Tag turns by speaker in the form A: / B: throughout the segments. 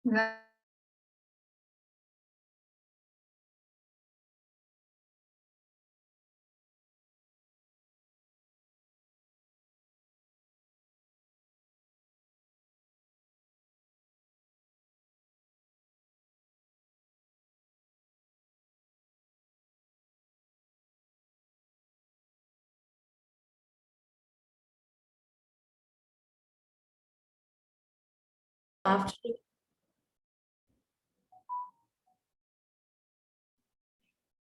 A: Good afternoon.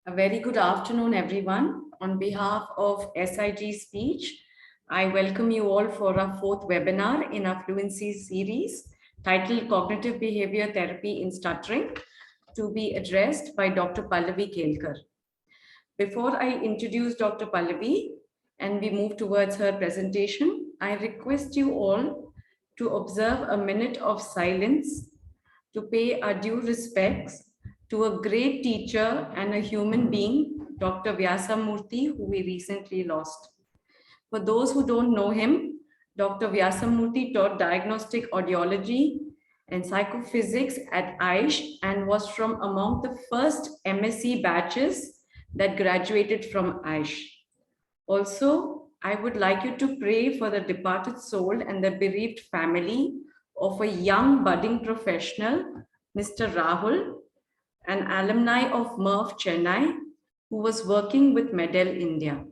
A: A very good afternoon, everyone. On behalf of SIG Speech, I welcome you all for our fourth webinar in our Fluency series titled Cognitive Behavior Therapy in Stuttering, to be addressed by Dr. Pallavi Kelkar. Before I introduce Dr. Pallavi and we move towards her presentation, I request you all to observe a minute of silence to pay our due respects to a great teacher and a human being, Dr. Vyasamurthy, who we recently lost. For those who don't know him, Dr. Vyasamurthy taught diagnostic audiology and psychophysics at AISH and was from among the first MSc batches that graduated from AISH. Also, I would like you to pray for the departed soul and the bereaved family of a young budding professional, Mr. Rahul, an alumni of MERF Chennai, who was working with Medel India.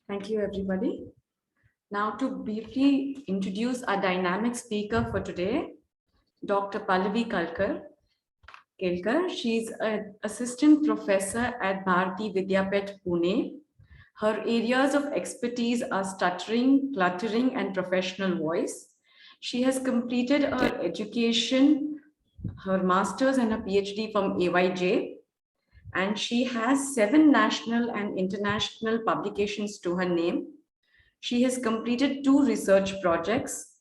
A: Thank you, everybody. Now, to briefly introduce our dynamic speaker for today, Dr. Pallavi Kelkar. She's an assistant professor at Bharati Vidyapeth, Pune. Her areas of expertise are stuttering, cluttering, and professional voice. She has completed her education, her master's and a PhD from AYJ, and she has 7 national and international publications to her name. She has completed 2 research projects.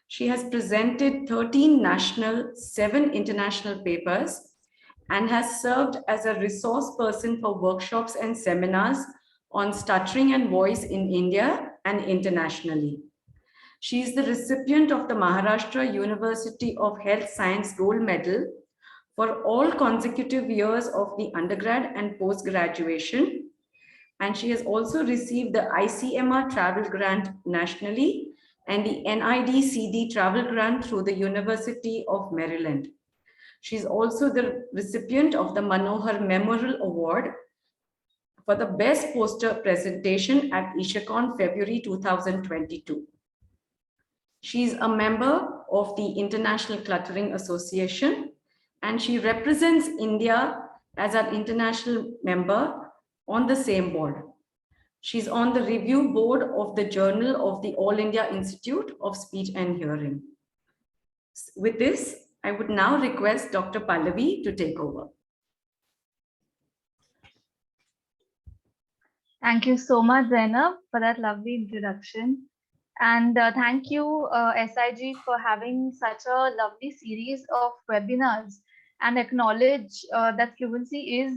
A: She has presented 13 national, 7 international papers, and has served as a resource person for workshops and seminars on stuttering and voice in India and internationally. She is the recipient of the Maharashtra University of Health Science Gold Medal for all consecutive years of the undergrad and post-graduation. And she has also received the ICMR Travel Grant nationally and the NIDCD Travel Grant through the University of Maryland. She's also the recipient of the Manohar Memorial Award for the best poster presentation at ISHACON February 2022. She's a member of the International Cluttering Association, and she represents India as an international member on the same board. She's on the review board of the Journal of the All India Institute of Speech and Hearing. With this, I would now request Dr. Pallavi to take over.
B: Thank you so much, Zainab, for that lovely introduction. And thank you, SIG, for having such a lovely series of webinars, and acknowledge that fluency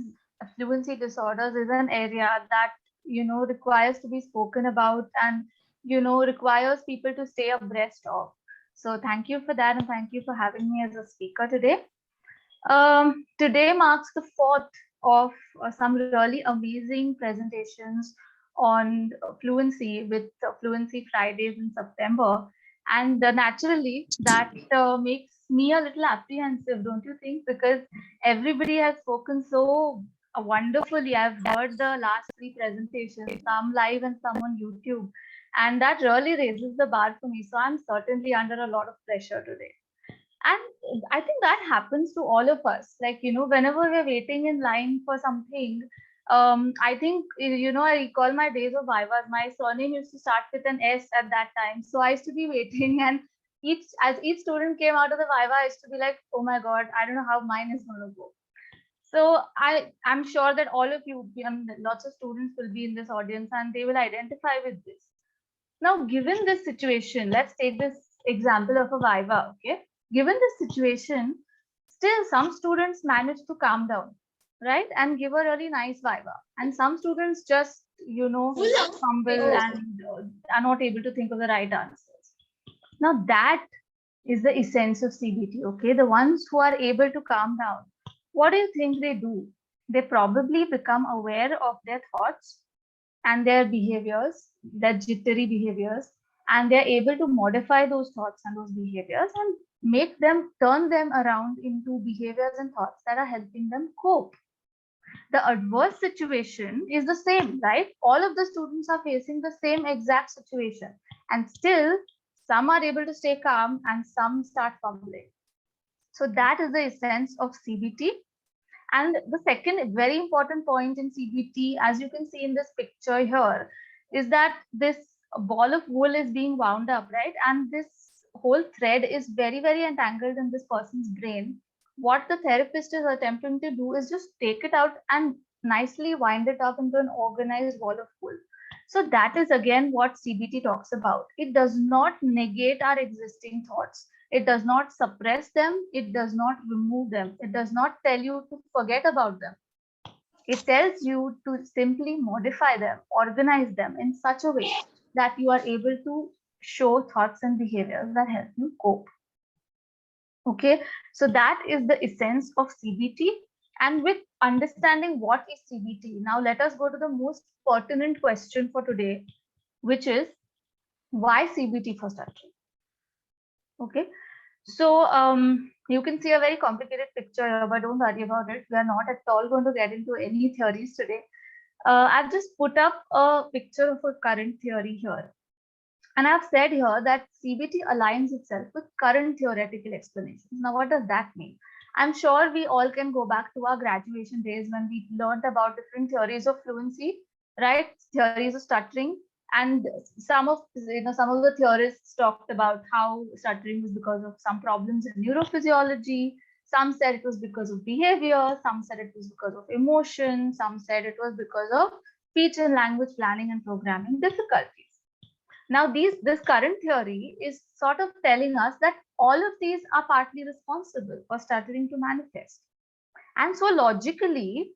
B: disorders is an area that, requires to be spoken about and, requires people to stay abreast of. So thank you for that, and thank you for having me as a speaker today. Today marks the 4th of some really amazing presentations on fluency with Fluency Fridays in September. And naturally, that makes me a little apprehensive, don't you think? Because everybody has spoken so wonderfully. I've heard the last three presentations, some live and some on YouTube, and that really raises the bar for me. So I'm certainly under a lot of pressure today. And I think that happens to all of us. Like, whenever we're waiting in line for something, I think, I recall my days of Vivas. My surname used to start with an S at that time. So I used to be waiting, and as each student came out of the Viva, I used to be like, oh my God, I don't know how mine is going to go. So I'm sure that all of you, lots of students will be in this audience and they will identify with this. Now, given this situation, let's take this example of a Viva, okay? Given this situation, still some students manage to calm down, right? And give a really nice Viva. And some students just, fumble and are not able to think of the right answers. Now, that is the essence of CBT, okay? The ones who are able to calm down, what do you think they do? They probably become aware of their thoughts and their behaviors, their jittery behaviors, and they're able to modify those thoughts and those behaviors and turn them around into behaviors and thoughts that are helping them cope. The adverse situation is the same, right? All of the students are facing the same exact situation, and still some are able to stay calm and some start fumbling. So that is the essence of CBT. And the second very important point in CBT, as you can see in this picture here, is that this ball of wool is being wound up, right? And this whole thread is very, very entangled in this person's brain. What the therapist is attempting to do is just take it out and nicely wind it up into an organized ball of wool. So that is again what CBT talks about. It does not negate our existing thoughts. It does not suppress them. It does not remove them. It does not tell you to forget about them. It tells you to simply modify them, organize them in such a way that you are able to show thoughts and behaviors that help you cope. Okay, so that is the essence of CBT. And with understanding what is CBT, now let us go to the most pertinent question for today, which is why CBT for stuttering? Okay, so you can see a very complicated picture here, but don't worry about it. We are not at all going to get into any theories today. I've just put up a picture of a current theory here. And I've said here that CBT aligns itself with current theoretical explanations. Now, what does that mean? I'm sure we all can go back to our graduation days when we learned about different theories of fluency, right? Theories of stuttering. And some of the theorists talked about how stuttering was because of some problems in neurophysiology. Some said it was because of behavior. Some said it was because of emotion. Some said it was because of speech and language planning and programming difficulties. Now, this current theory is sort of telling us that all of these are partly responsible for stuttering to manifest. And so logically,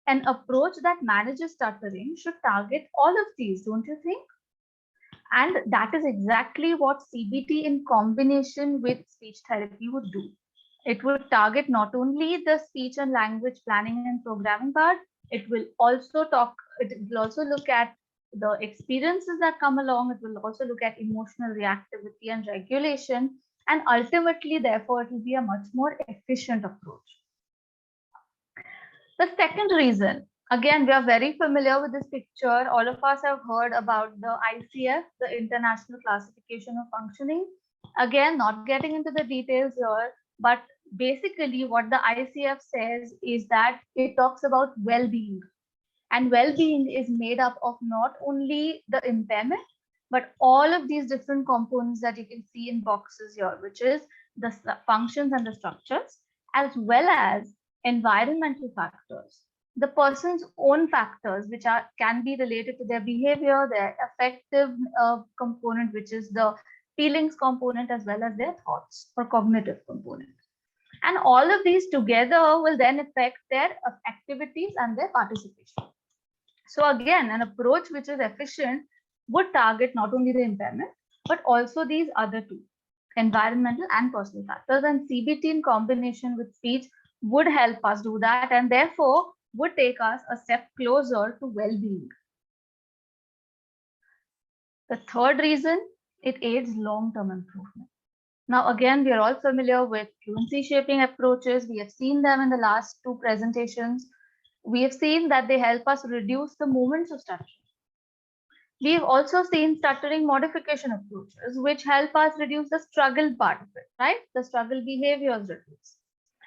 B: an approach that manages stuttering should target all of these, don't you think? And that is exactly what CBT in combination with speech therapy would do. It would target not only the speech and language planning and programming part, it will also look at the experiences that come along. It will also look at emotional reactivity and regulation. And ultimately, therefore, it will be a much more efficient approach. The second reason, again, we are very familiar with this picture. All of us have heard about the ICF, the International Classification of Functioning. Again, not getting into the details here, but basically what the ICF says is that it talks about well-being. And well-being is made up of not only the impairment, but all of these different components that you can see in boxes here, which is the functions and the structures, as well as environmental factors, the person's own factors, which can be related to their behavior, their affective component, which is the feelings component, as well as their thoughts or cognitive component. And all of these together will then affect their activities and their participation. So again, an approach which is efficient would target not only the impairment, but also these other two, environmental and personal factors. And CBT in combination with speech would help us do that, and therefore would take us a step closer to well-being. The third reason It aids long-term improvement. Now, again, we are all familiar with fluency shaping approaches. We have seen them in the last two presentations. We have seen that they help us reduce the moments of stuttering. We've also seen stuttering modification approaches, which help us reduce the struggle part of it, right? The struggle behaviors reduce.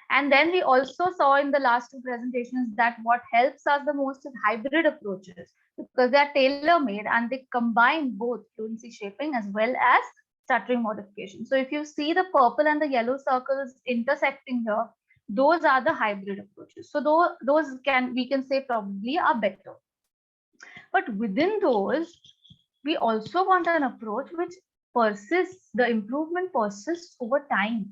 B: And then we also saw in the last two presentations that what helps us the most is hybrid approaches because they are tailor-made and they combine both fluency shaping as well as stuttering modification. So if you see the purple and the yellow circles intersecting here, those are the hybrid approaches. So those we can say probably are better. But within those, we also want an approach which persists, the improvement persists over time.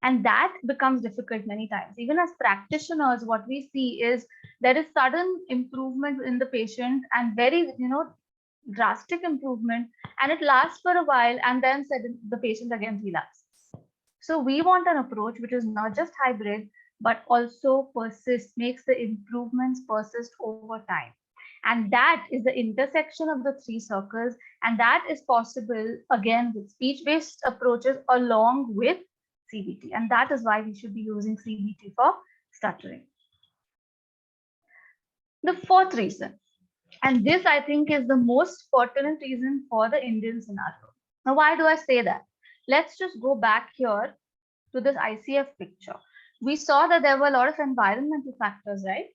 B: And that becomes difficult many times. Even as practitioners, what we see is there is sudden improvement in the patient and very, drastic improvement, and it lasts for a while, and then the patient again relapses. So we want an approach which is not just hybrid, but also persists, makes the improvements persist over time. And that is the intersection of the three circles. And that is possible again with speech-based approaches along with CBT. And that is why we should be using CBT for stuttering. The fourth reason, and this I think is the most pertinent reason for the Indian scenario. Now, why do I say that? Let's just go back here to this ICF picture. We saw that there were a lot of environmental factors, right?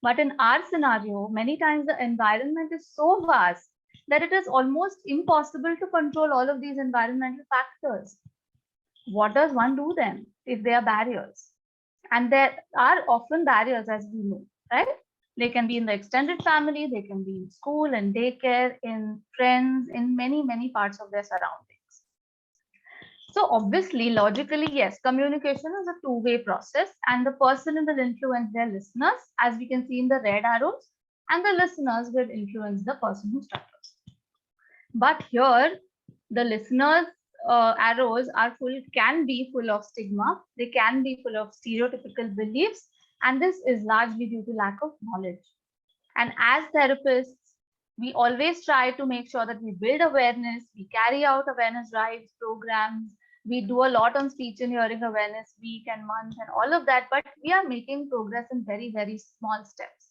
B: But in our scenario, many times the environment is so vast that it is almost impossible to control all of these environmental factors. What does one do then if there are barriers? And there are often barriers, as we know, right? They can be in the extended family, they can be in school and daycare, in friends, in many, many parts of their surroundings. So obviously, logically, yes, communication is a two-way process, and the person will influence their listeners, as we can see in the red arrows, and the listeners will influence the person who stutters. But here, the listeners' arrows can be full of stigma, they can be full of stereotypical beliefs, and this is largely due to lack of knowledge. And as therapists, we always try to make sure that we build awareness, we carry out awareness drives, programs, we do a lot on speech and hearing awareness week and month and all of that, but we are making progress in very, very small steps.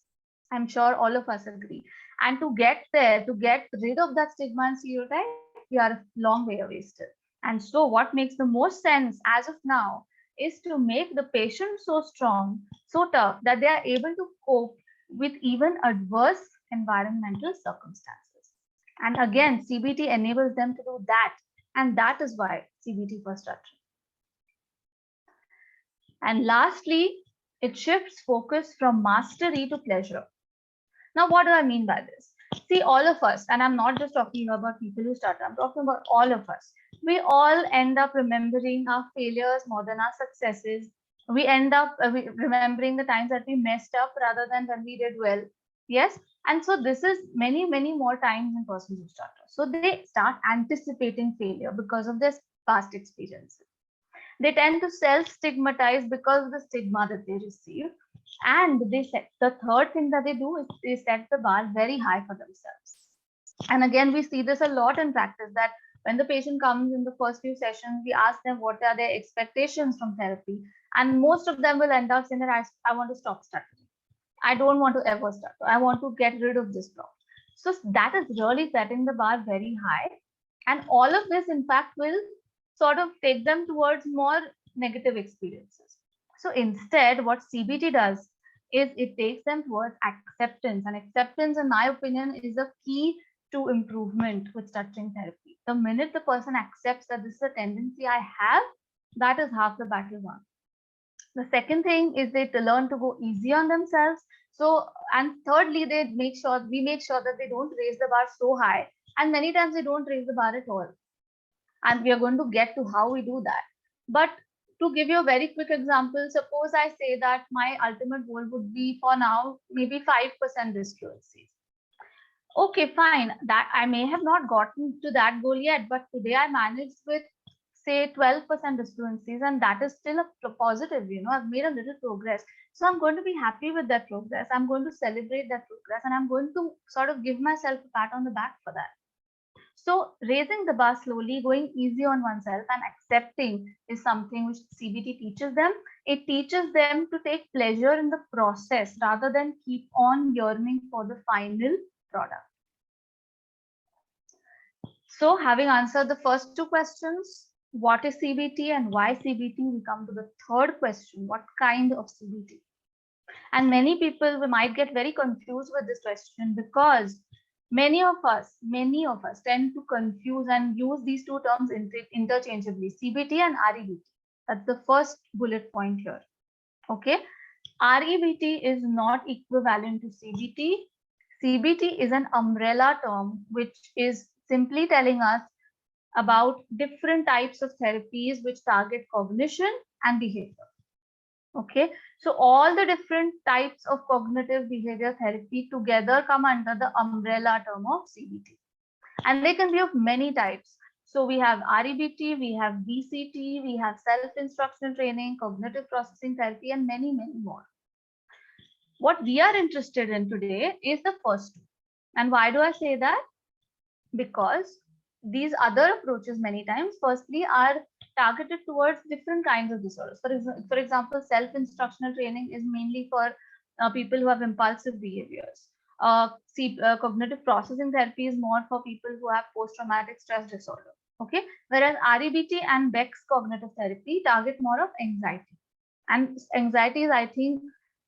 B: I'm sure all of us agree. And to get there, to get rid of that stigma and stereotype, we are a long way away still. And so what makes the most sense as of now is to make the patient so strong, so tough that they are able to cope with even adverse environmental circumstances. And again, CBT enables them to do that. And that is why CBT for stuttering. And lastly, it shifts focus from mastery to pleasure. Now, what do I mean by this? See, all of us, and I'm not just talking about people who stutter, I'm talking about all of us. We all end up remembering our failures more than our successes. We end up remembering the times that we messed up rather than when we did well. Yes. And so this is many, many more times in persons who stutter. So they start anticipating failure because of their past experiences. They tend to self-stigmatize because of the stigma that they receive. And the third thing that they do is they set the bar very high for themselves. And again, we see this a lot in practice, that when the patient comes in the first few sessions, we ask them what are their expectations from therapy. And most of them will end up saying that I want to stop stuttering. I don't want to ever stutter. I want to get rid of this problem. So that is really setting the bar very high. And all of this, in fact, will sort of take them towards more negative experiences. So instead, what CBT does is it takes them towards acceptance. And acceptance, in my opinion, is the key to improvement with stuttering therapy. The minute the person accepts that this is a tendency I have, that is half the battle won. The second thing is they learn to go easy on themselves. So, and thirdly, we make sure that they don't raise the bar so high. And many times they don't raise the bar at all. And we are going to get to how we do that. But to give you a very quick example, suppose I say that my ultimate goal would be for now, maybe 5% disfluency. Okay, fine. That I may have not gotten to that goal yet, but today I managed with say 12% disfluencies, and that is still a positive, I've made a little progress. So I'm going to be happy with that progress. I'm going to celebrate that progress, and I'm going to sort of give myself a pat on the back for that. So raising the bar slowly, going easy on oneself and accepting is something which CBT teaches them. It teaches them to take pleasure in the process rather than keep on yearning for the final product. So having answered the first two questions, what is CBT and why CBT, we come to the third question, what kind of CBT? And many people might get very confused with this question because many of us tend to confuse and use these two terms interchangeably, CBT and REBT. That's the first bullet point here. Okay, REBT is not equivalent to CBT. CBT is an umbrella term which is simply telling us about different types of therapies which target cognition and behavior. Okay, so all the different types of cognitive behavior therapy together come under the umbrella term of CBT, and they can be of many types. So we have REBT, we have VCT, we have self-instructional training, cognitive processing therapy, and many more. What we are interested in today is the first two. And why do I say that? Because these other approaches many times firstly are targeted towards different kinds of disorders. For example, self-instructional training is mainly for people who have impulsive behaviors. Cognitive processing therapy is more for people who have post-traumatic stress disorder. Okay, whereas REBT and Beck's cognitive therapy target more of anxiety, and anxiety is, I think,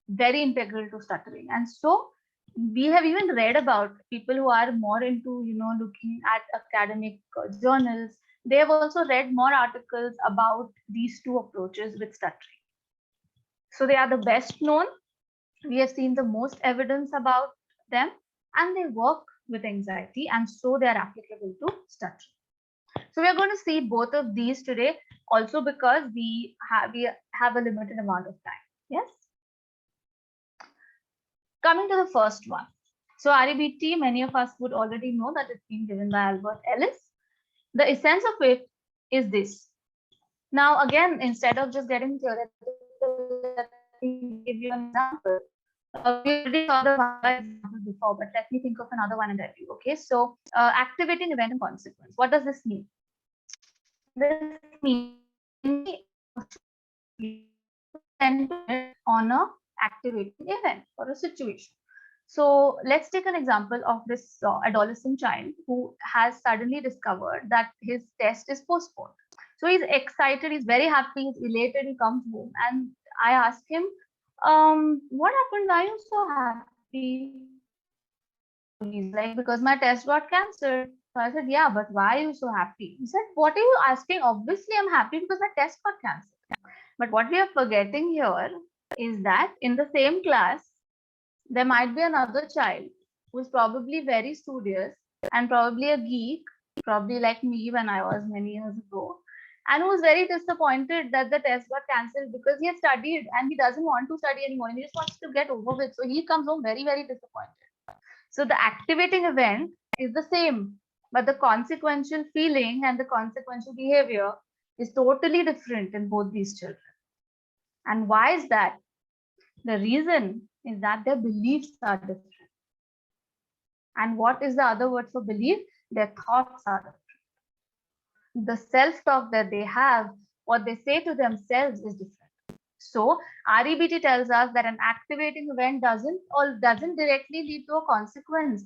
B: very integral to stuttering. And so we have even read about people who are more into, looking at academic journals. They have also read more articles about these two approaches with stuttering. So they are the best known. We have seen the most evidence about them, and they work with anxiety, and so they are applicable to stuttering. So we are going to see both of these today, also because we have a limited amount of time. Yes. Coming to the first one. So REBT, many of us would already know that it's been given by Albert Ellis. The essence of it is this. Now, again, instead of just getting theoretical, let me give you an example. We already saw the example before, but let me think of another one and tell you. Okay, so activating event and consequence. What does this mean? This means on a activating event or a situation. So let's take an example of this adolescent child who has suddenly discovered that his test is postponed. So he's excited, he's very happy, he's elated, he comes home, and I ask him, what happened? Why are you so happy? He's like, because my test got cancelled. So I said, yeah, but why are you so happy? He said, what are you asking? Obviously, I'm happy because my test got cancelled. But what we are forgetting here is that in the same class, there might be another child who's probably very studious and probably a geek, probably like me when I was many years ago, and who's very disappointed that the test got cancelled because he had studied and he doesn't want to study anymore and he just wants to get over with. So he comes home very disappointed. So the activating event is the same, but the consequential feeling and the consequential behavior is totally different in both these children. And why is that? The reason is that their beliefs are different. And what is the other word for belief? Their thoughts are different. The self-talk that they have, what they say to themselves is different. So REBT tells us that an activating event doesn't directly lead to a consequence.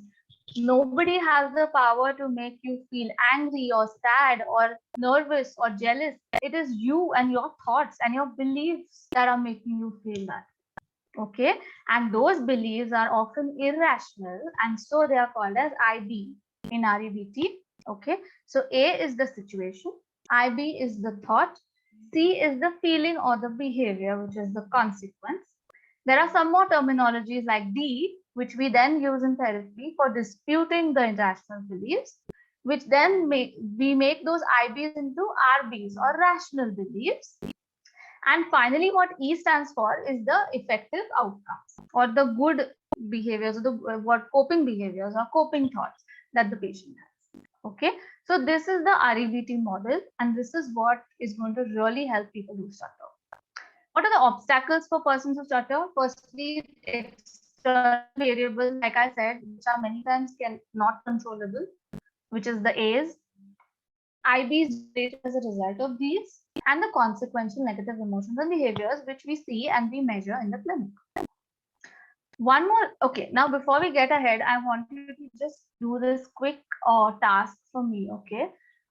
B: Nobody has the power to make you feel angry or sad or nervous or jealous. It is you and your thoughts and your beliefs that are making you feel that. Okay, and those beliefs are often irrational, and so they are called as IB in REBT. Okay, so A is the situation, IB is the thought, C is the feeling or the behavior, which is the consequence. There are some more terminologies like D, which we then use in therapy for disputing the irrational beliefs, which then we make those IBs into RBs or rational beliefs. And finally, what E stands for is the effective outcomes or the good behaviors or what coping behaviors or coping thoughts that the patient has. Okay, so this is the REBT model, and this is what is going to really help people who stutter. What are the obstacles for persons who stutter? Firstly, external variables, like I said, which are many times not controllable. which is the A's, IB is generated as a result of these, and the consequential negative emotions and behaviors which we see and we measure in the clinic. One more, okay, now before we get ahead, I want you to just do this quick task for me, okay?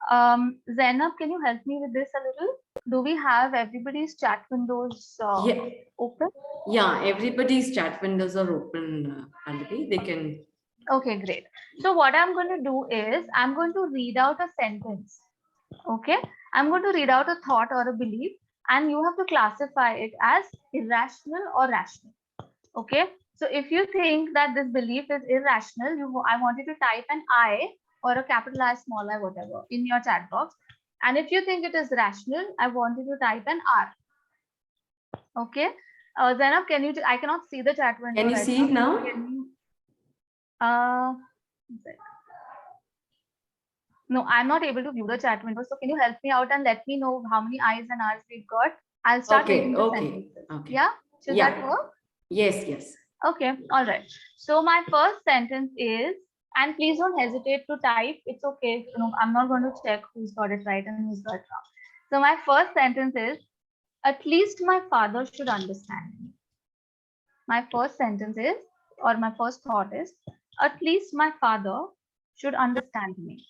B: Zainab, can you help me with this a little? Do we have everybody's chat windows open?
A: Yeah, everybody's chat windows are open, Pallavi. They can.
B: Okay, great. So what I'm going to do is I'm going to read out a sentence. Okay, I'm going to read out a thought or a belief, and you have to classify it as irrational or rational. Okay, so if you think that this belief is irrational, I want you to type an I or a capital I, small I, whatever in your chat box. And if you think it is rational, I want you to type an R. Okay, Zainab, can you? I cannot see the chat window.
A: Can you see it now?
B: Can you, no, I'm not able to view the chat window. So can you help me out and let me know how many I's and R's we've got? I'll start reading the sentences.
A: Okay.
B: Yeah, should that work?
A: Yes.
B: Okay, all right. So my first sentence is, and please don't hesitate to type. It's okay. You know, I'm not going to check who's got it right and who's got it wrong. So my first sentence is, at least my father should understand me. My first sentence is, or my first thought is, at least my father should understand me.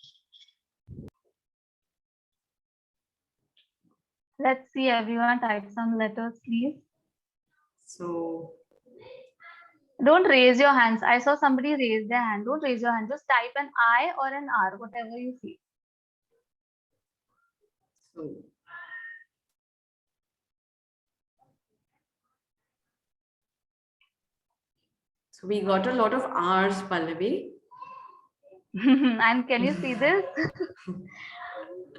B: Let's see, everyone type some letters, please.
A: So
B: don't raise your hands. I saw somebody raise their hand. Don't raise your hand. Just type an I or an R, whatever you feel.
A: So we got a lot of R's, Pallavi.
B: And can you see this?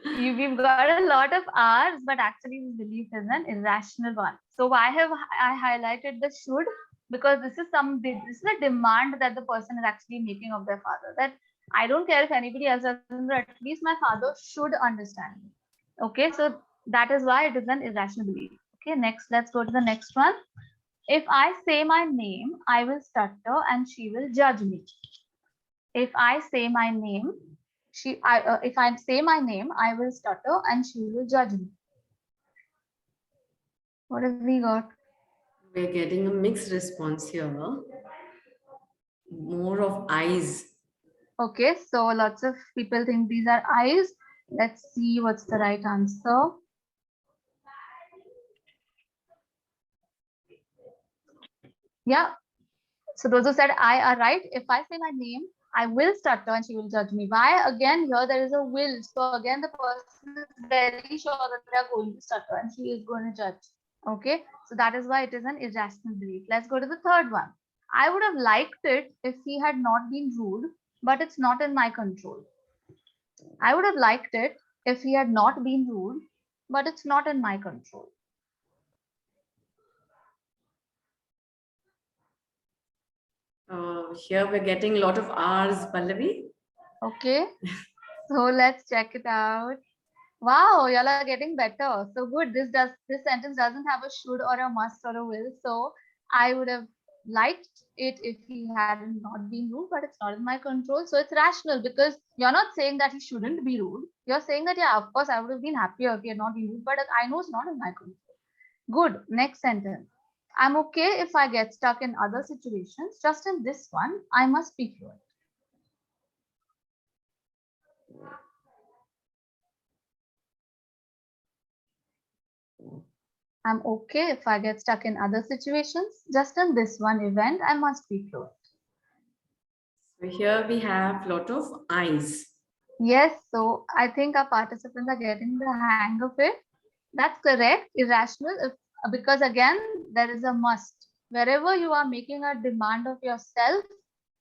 B: We've got a lot of R's, but actually this belief is an irrational one. So why have I highlighted the should? Because this is a demand that the person is actually making of their father. That I don't care if anybody else doesn't, at least my father should understand me. Okay, so that is why it is an irrational belief. Okay, next, let's go to the next one. If I say my name, I will stutter and she will judge me. If I say my name, if I say my name, I will stutter and she will judge me. What have we got?
A: We're getting a mixed response here. More of I's.
B: Okay, so lots of people think these are I's. Let's see what's the right answer. Yeah, so those who said I are right. If I say my name, I will stutter and she will judge me. Why? Again, here there is a will. So again, the person is very sure that they are going to stutter and she is going to judge. Okay, so that is why it is an irrational belief. Let's go to the third one. I would have liked it if he had not been rude, but it's not in my control. I would have liked it if he had not been rude, but it's not in my control.
A: Here we're getting a lot of R's, Pallavi.
B: Okay, so let's check it out. Wow, y'all are getting better. So good. This sentence doesn't have a should or a must or a will. So I would have liked it if he had not been rude, but it's not in my control. So it's rational because you're not saying that he shouldn't be rude. You're saying that, yeah, of course, I would have been happier if he had not been rude, but I know it's not in my control. Good. Next sentence. I'm okay if I get stuck in other situations. Just in this one, I must be fluent. I'm okay if I get stuck in other situations. Just in this one event, I must be fluent.
A: So here we have a lot of I's.
B: Yes, so I think our participants are getting the hang of it. That's correct, irrational, because again, there is a must. Wherever you are making a demand of yourself,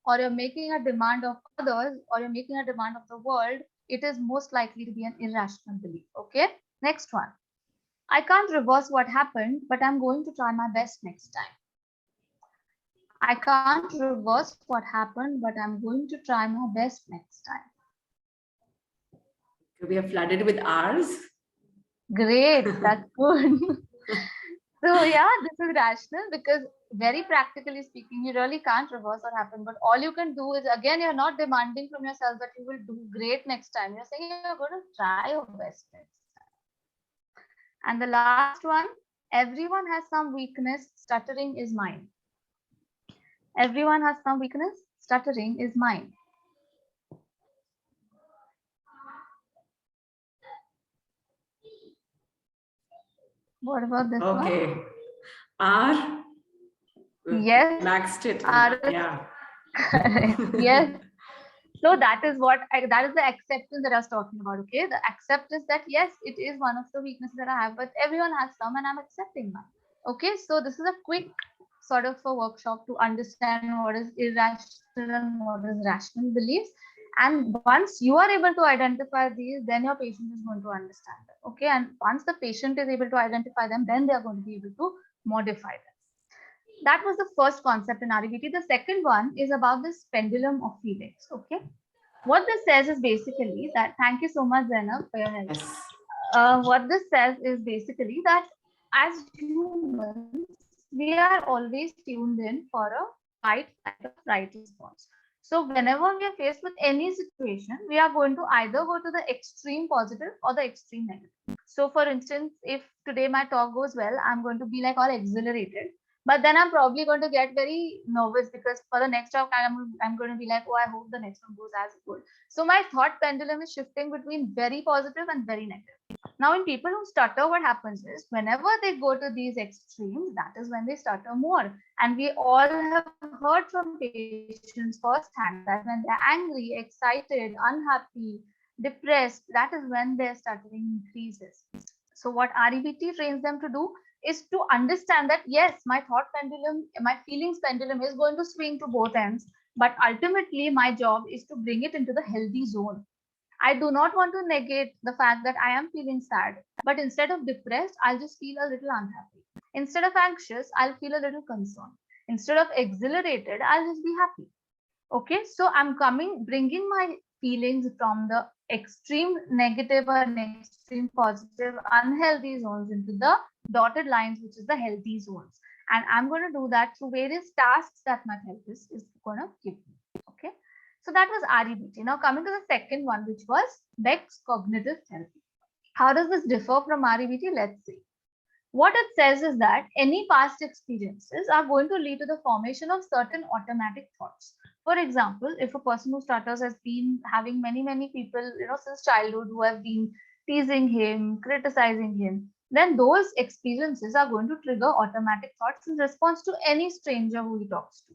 B: or you're making a demand of others, or you're making a demand of the world, it is most likely to be an irrational belief. Okay, next one. I can't reverse what happened, but I'm going to try my best next time. I can't reverse what happened, but I'm going to try my best next time.
A: We are flooded with R's.
B: Great, that's good. So yeah, this is rational because very practically speaking, you really can't reverse what happened. But all you can do is, again, you're not demanding from yourself that you will do great next time. You're saying you're going to try your best next time. And the last one, everyone has some weakness. Stuttering is mine. Everyone has some weakness. Stuttering is mine. What about this one?
A: Okay. R.
B: Yes.
A: Maxed it.
B: R is
A: Yeah.
B: correct. Yes. So that is what that is the acceptance that I was talking about. Okay, the acceptance that yes, it is one of the weaknesses that I have, but everyone has some, and I'm accepting that. Okay, so this is a quick sort of a workshop to understand what is irrational and what is rational beliefs. And once you are able to identify these, then your patient is going to understand them. Okay, and once the patient is able to identify them, then they are going to be able to modify them. That was the first concept in REBT. The second one is about this pendulum of feelings. Okay. What this says is basically that, thank you so much, Zainab, for your help.
A: Yes.
B: What this says is basically that as humans, we are always tuned in for a fight, flight, or fright response. So whenever we are faced with any situation, we are going to either go to the extreme positive or the extreme negative. So for instance, if today my talk goes well, I'm going to be like all exhilarated. But then I'm probably going to get very nervous because for the next talk, I'm going to be like, oh, I hope the next one goes as good. So my thought pendulum is shifting between very positive and very negative. Now, in people who stutter, what happens is whenever they go to these extremes, that is when they stutter more. And we all have heard from patients firsthand that when they're angry, excited, unhappy, depressed, that is when their stuttering increases. So, what REBT trains them to do is to understand that yes, my thought pendulum, my feelings pendulum is going to swing to both ends, but ultimately my job is to bring it into the healthy zone. I do not want to negate the fact that I am feeling sad, but instead of depressed, I'll just feel a little unhappy. Instead of anxious, I'll feel a little concerned. Instead of exhilarated, I'll just be happy. Okay, so I'm bringing my feelings from the extreme negative and extreme positive, unhealthy zones into the dotted lines, which is the healthy zones. And I'm going to do that through various tasks that my therapist is going to give me. Okay. So that was REBT. Now coming to the second one, which was Beck's cognitive therapy. How does this differ from REBT? Let's see. What it says is that any past experiences are going to lead to the formation of certain automatic thoughts. For example, if a person who stutters has been having many people, since childhood who have been teasing him, criticizing him, then those experiences are going to trigger automatic thoughts in response to any stranger who he talks to.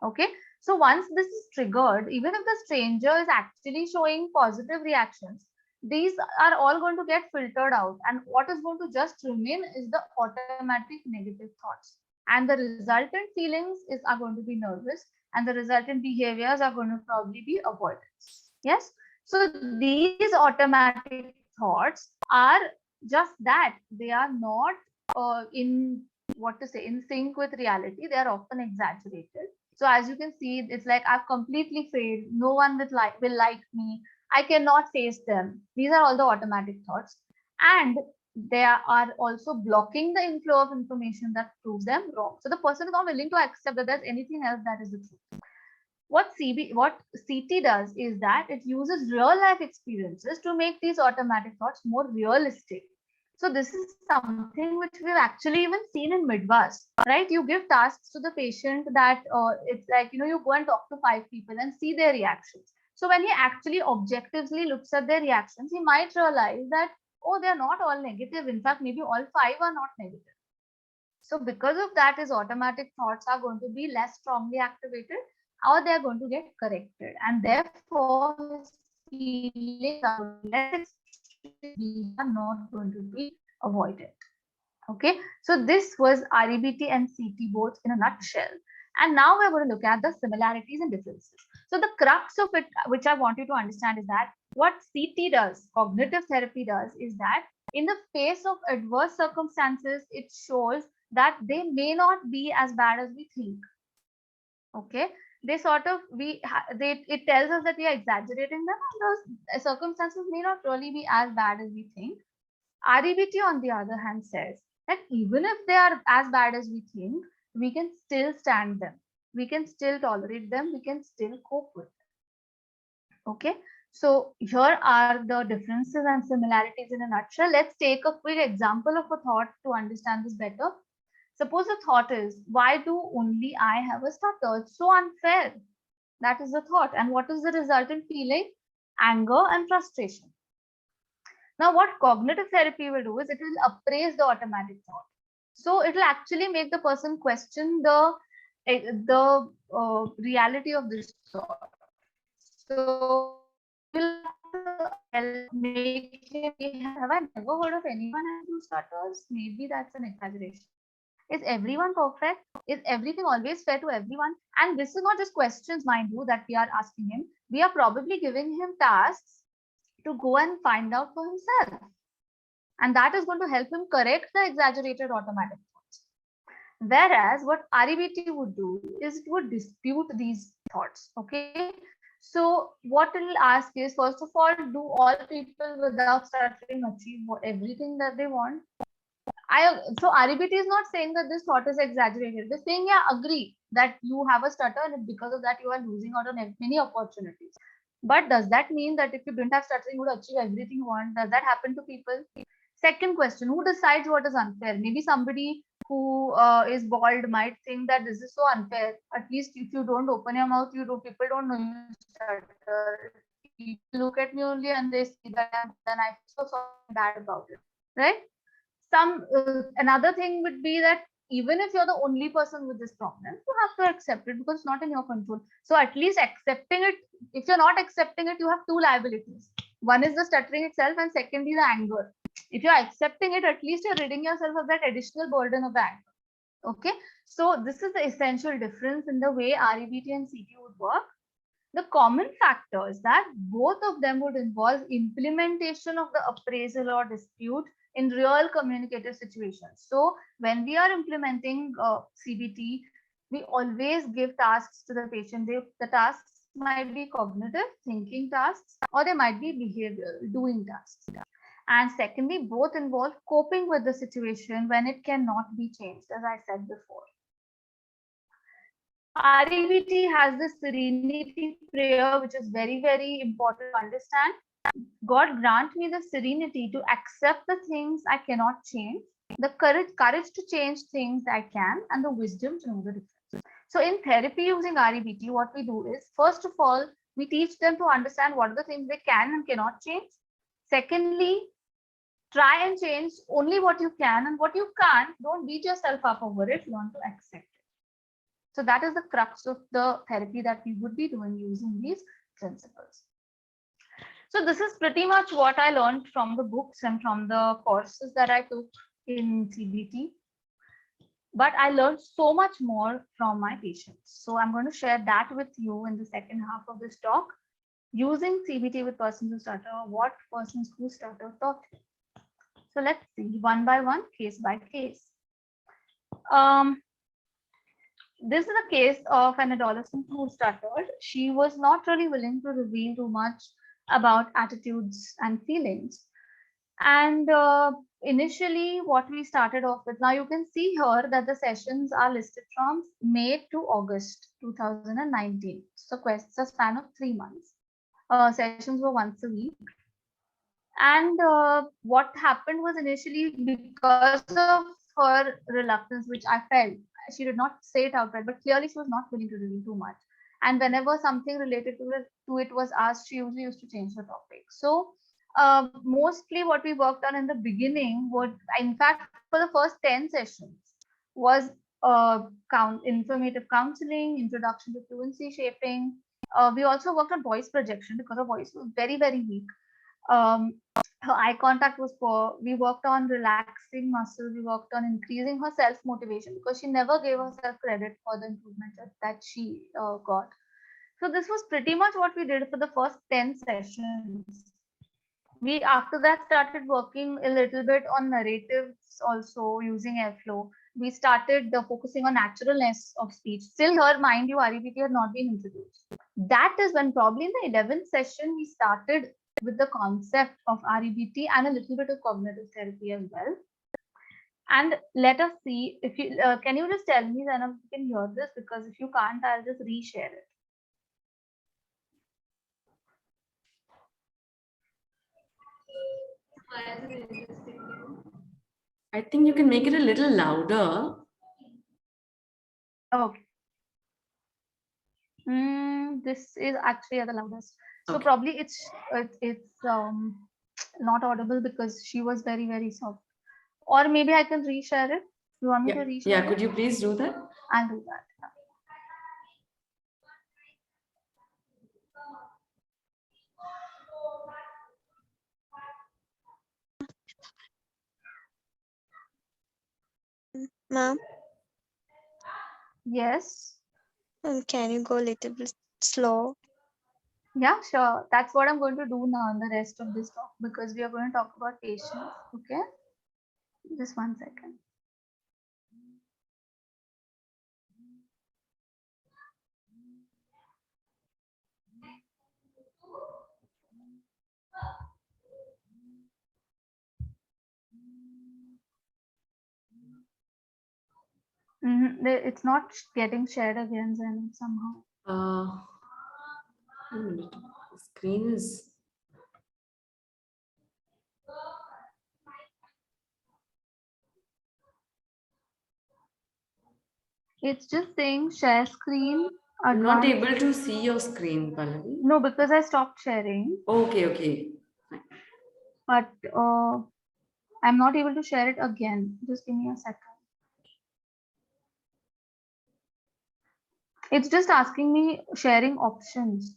B: Okay. So once this is triggered, even if the stranger is actually showing positive reactions, these are all going to get filtered out, and what is going to just remain is the automatic negative thoughts, and the resultant feelings are going to be nervous, and the resultant behaviors are going to probably be avoidance. Yes, so these automatic thoughts are just that, they are not in what to say in sync with reality. They are often exaggerated. So as you can see, it's like I've completely failed, no one will like me, I cannot face them. These are all the automatic thoughts. And they are also blocking the inflow of information that proves them wrong. So the person is not willing to accept that there's anything else that is the truth. What CT does is that it uses real life experiences to make these automatic thoughts more realistic. So this is something which we've actually even seen in midvast, right? You give tasks to the patient that it's like, you go and talk to 5 people and see their reactions. So when he actually objectively looks at their reactions, he might realize that, oh, they're not all negative. In fact, maybe all 5 are not negative. So because of that, his automatic thoughts are going to be less strongly activated, or they are going to get corrected. And therefore, his feelings are going to be less extreme, are not going to be avoided. Okay, so this was REBT and CT both in a nutshell. And now we're going to look at the similarities and differences. So the crux of it, which I want you to understand, is that what CT does, cognitive therapy does, is that in the face of adverse circumstances, it shows that they may not be as bad as we think. Okay, they sort of it tells us that we are exaggerating them, and those circumstances may not really be as bad as we think. REBT, on the other hand, says that even if they are as bad as we think, we can still stand them. We can still tolerate them. We can still cope with them. Okay. So here are the differences and similarities in a nutshell. Let's take a quick example of a thought to understand this better. Suppose the thought is, why do only I have a stutter? It's so unfair. That is the thought. And what is the resultant feeling? Anger and frustration. Now, what cognitive therapy will do is it will appraise the automatic thought. So it will actually make the person question the reality of this thought. So you will help make him. Have I never heard of anyone who stutters? Maybe that's an exaggeration. Is everyone perfect? Is everything always fair to everyone? And this is not just questions, mind you, that we are asking him. We are probably giving him tasks to go and find out for himself. And that is going to help him correct the exaggerated automatic thoughts. Whereas what REBT would do is it would dispute these thoughts. Okay. So what it will ask is, first of all, do all people without stuttering achieve everything that they want? So REBT is not saying that this thought is exaggerated. They're saying, yeah, agree that you have a stutter and because of that you are losing out on many opportunities. But does that mean that if you didn't have stuttering, you would achieve everything you want? Does that happen to people? Second question, who decides what is unfair? Maybe somebody who is bald might think that this is so unfair. At least if you don't open your mouth, people don't know you stutter. People look at me only and they see that, and then I feel so bad about it, right? Another thing would be that even if you're the only person with this problem, you have to accept it because it's not in your control. So at least accepting it. If you're not accepting it, you have two liabilities. One is the stuttering itself, and secondly the anger. If you're accepting it, at least you're ridding yourself of that additional burden of anger. Okay, so this is the essential difference in the way REBT and CT would work. The common factor is that both of them would involve implementation of the appraisal or dispute in real communicative situations. So when we are implementing CBT, we always give tasks to the patient. The tasks might be cognitive, thinking tasks, or they might be behavioral, doing tasks. And secondly, both involve coping with the situation when it cannot be changed, as I said before. REBT has this serenity prayer, which is very, very important to understand. God grant me the serenity to accept the things I cannot change, the courage to change things I can, and the wisdom to know the difference. So in therapy using REBT, what we do is, first of all, we teach them to understand what are the things they can and cannot change. Secondly, try and change only what you can, and what you can't, don't beat yourself up over it, learn to accept it. So that is the crux of the therapy that we would be doing using these principles. So this is pretty much what I learned from the books and from the courses that I took in CBT. But I learned so much more from my patients. So I'm going to share that with you in the second half of this talk. Using CBT with persons who stutter, what persons who stutter taught me. So let's see one by one, case by case. This is a case of an adolescent who stuttered. She was not really willing to reveal too much about attitudes and feelings. And initially, what we started off with, now you can see here that the sessions are listed from May to August 2019. So it's a span of 3 months. Sessions were once a week. And what happened was, initially, because of her reluctance, which I felt, she did not say it outright, but clearly she was not willing to reveal too much. And whenever something related to it was asked, she usually used to change the topic. So mostly what we worked on in the beginning would, in fact, for the first 10 sessions, was informative counseling, introduction to fluency shaping. We also worked on voice projection because her voice was very, very weak. Her eye contact was poor. We worked on relaxing muscles. We worked on increasing her self-motivation because she never gave herself credit for the improvement that she got. So this was pretty much what we did for the first 10 sessions. We after that started working a little bit on narratives also using airflow. We started focusing on naturalness of speech. Still here, mind you, REBT had not been introduced. That is when probably in the 11th session, we started with the concept of REBT and a little bit of cognitive therapy as well. And let us see if you can you just tell me, Zainab, if you can hear this, because if you can't, I'll just reshare it.
A: I think you can make it a little louder.
B: Okay. This is actually at the loudest. So
A: Okay.
B: probably it's not audible because she was very, very soft. Or maybe I can reshare it. You want me to reshare
A: Yeah,
B: it?
A: could you please do that?
B: I'll do that.
C: Ma'am,
B: Yes.
C: can you go a little bit slow?
B: Yeah, sure. That's what I'm going to do now in the rest of this talk, because we are going to talk about patience. Okay. Just 1 second. It's not getting shared again, Zainab, somehow.
A: One minute. The screen is.
B: It's just saying share screen.
A: I'm not
B: Advanced.
A: able to see your screen, Pallavi.
B: No, because I stopped sharing.
A: Okay, okay.
B: But I'm not able to share it again. Just give me a second. It's just asking me sharing options.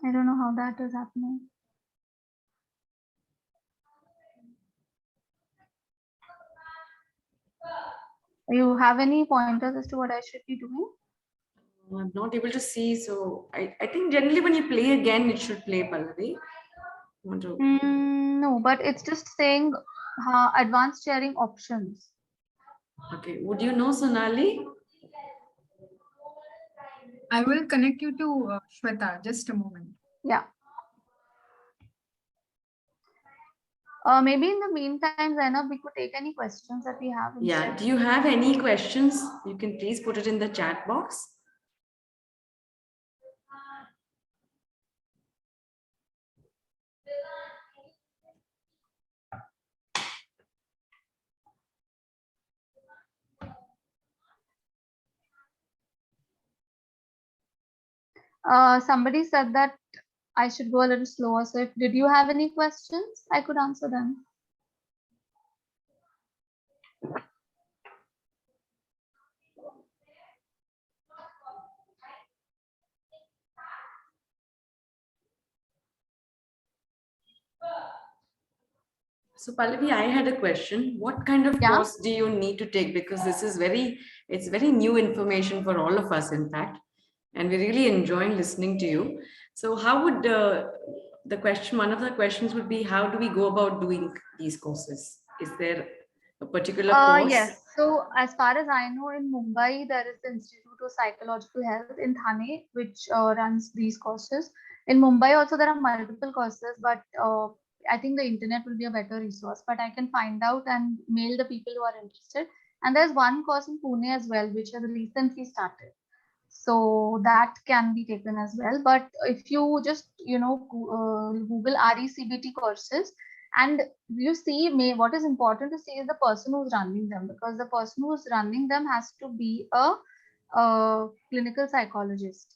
B: I don't know how that is happening. You have any pointers as to what I should be doing?
A: I'm not able to see, so I think generally when you play again, it should play, Pallavi. Want to?
B: No, but it's just saying advanced sharing options.
A: Okay. Would you know, Sunali?
D: I will connect you to Shweta. Just a moment.
B: Yeah. Maybe in the meantime, Zainab, we could take any questions that we have.
A: Yeah. Do you have any questions? You can please put it in the chat box.
B: Somebody said that I should go a little slower. So did you have any questions? I could answer them.
A: So Pallavi, I had a question. What kind of course do you need to take? Because this is it's very new information for all of us, in fact, and we're really enjoying listening to you. So how would one of the questions would be, how do we go about doing these courses? Is there a particular course?
B: Yes. So as far as I know, in Mumbai, there is the Institute of Psychological Health in Thane, which runs these courses. In Mumbai also, there are multiple courses, but I think the internet will be a better resource. But I can find out and mail the people who are interested. And there's one course in Pune as well, which has recently started. So that can be taken as well. But if you just, Google RECBT courses, and you see, what is important to see is the person who's running them, because the person who's running them has to be a clinical psychologist.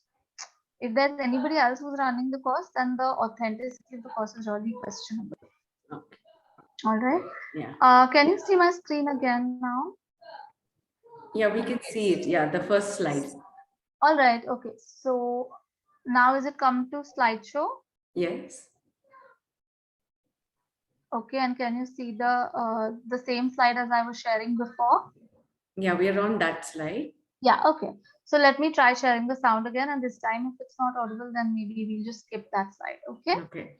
B: If there's anybody else who's running the course, then the authenticity of the course is really questionable.
A: Okay.
B: All right.
A: Yeah.
B: Can you see my screen again now?
A: Yeah, we can see it. Yeah, the first slide.
B: All right. Okay. So now is it come to slideshow?
A: Yes.
B: Okay, and can you see the same slide as I was sharing before?
A: Yeah, we are on that slide.
B: Yeah, okay. So let me try sharing the sound again, and this time if it's not audible, then maybe we'll just skip that slide, okay?
A: Okay.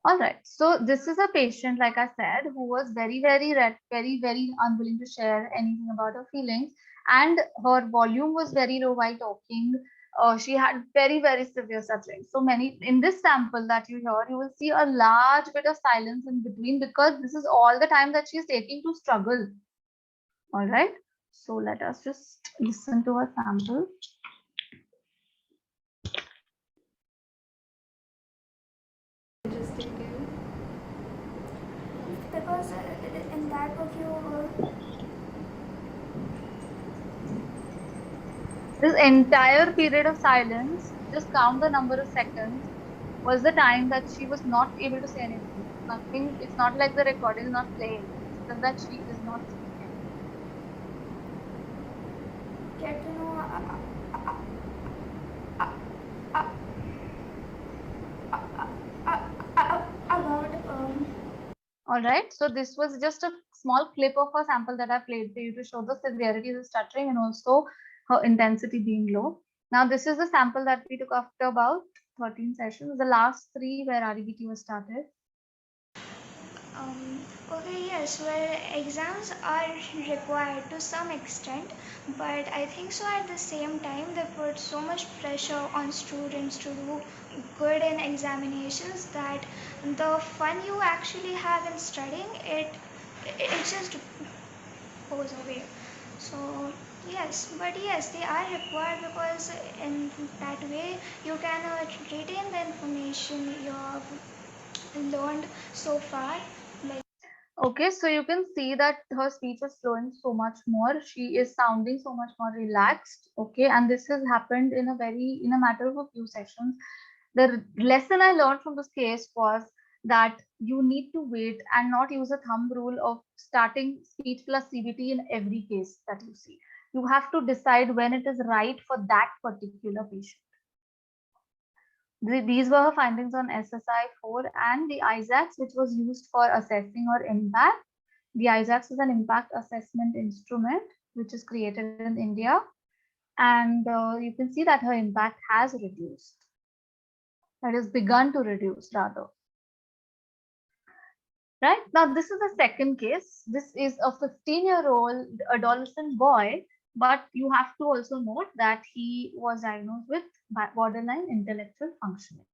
B: All right. So this is a patient, like I said, who was very, very unwilling to share anything about her feelings, and her volume was very low while talking. she had very, very severe stuttering. So many in this sample that you hear, you will see a large bit of silence in between because this is all the time that she's taking to struggle. All right. So let us just listen to her sample.
E: Because in that book
B: This entire period of silence, just count the number of seconds, was the time that she was not able to say anything. Nothing, it's not like the recording is not playing. It's just that she is not speaking.
E: get to know about
B: All right. So this was just a small clip of a sample that I played for you to show the severity of stuttering and also her intensity being low. Now this is the sample that we took after about 13 sessions. The last 3 where REBT was started.
E: Okay, yes, well, exams are required to some extent, but I think so at the same time they put so much pressure on students to do good in examinations that the fun you actually have in studying it just goes away. So yes, but yes, they are required because in that way you can retain the information you have learned so far. Like
B: Okay, so you can see that her speech is flowing so much more. She is sounding so much more relaxed. Okay, and this has happened in a matter of a few sessions. The lesson I learned from this case was that you need to wait and not use a thumb rule of starting speech plus CBT in every case that you see. You have to decide when it is right for that particular patient. These were her findings on SSI-4 and the ISACS, which was used for assessing her impact. The ISACS is an impact assessment instrument, which is created in India. And you can see that her impact has reduced. That has begun to reduce rather. Right now, this is the second case. This is a 15-year-old adolescent boy, but you have to also note that he was diagnosed with borderline intellectual functioning.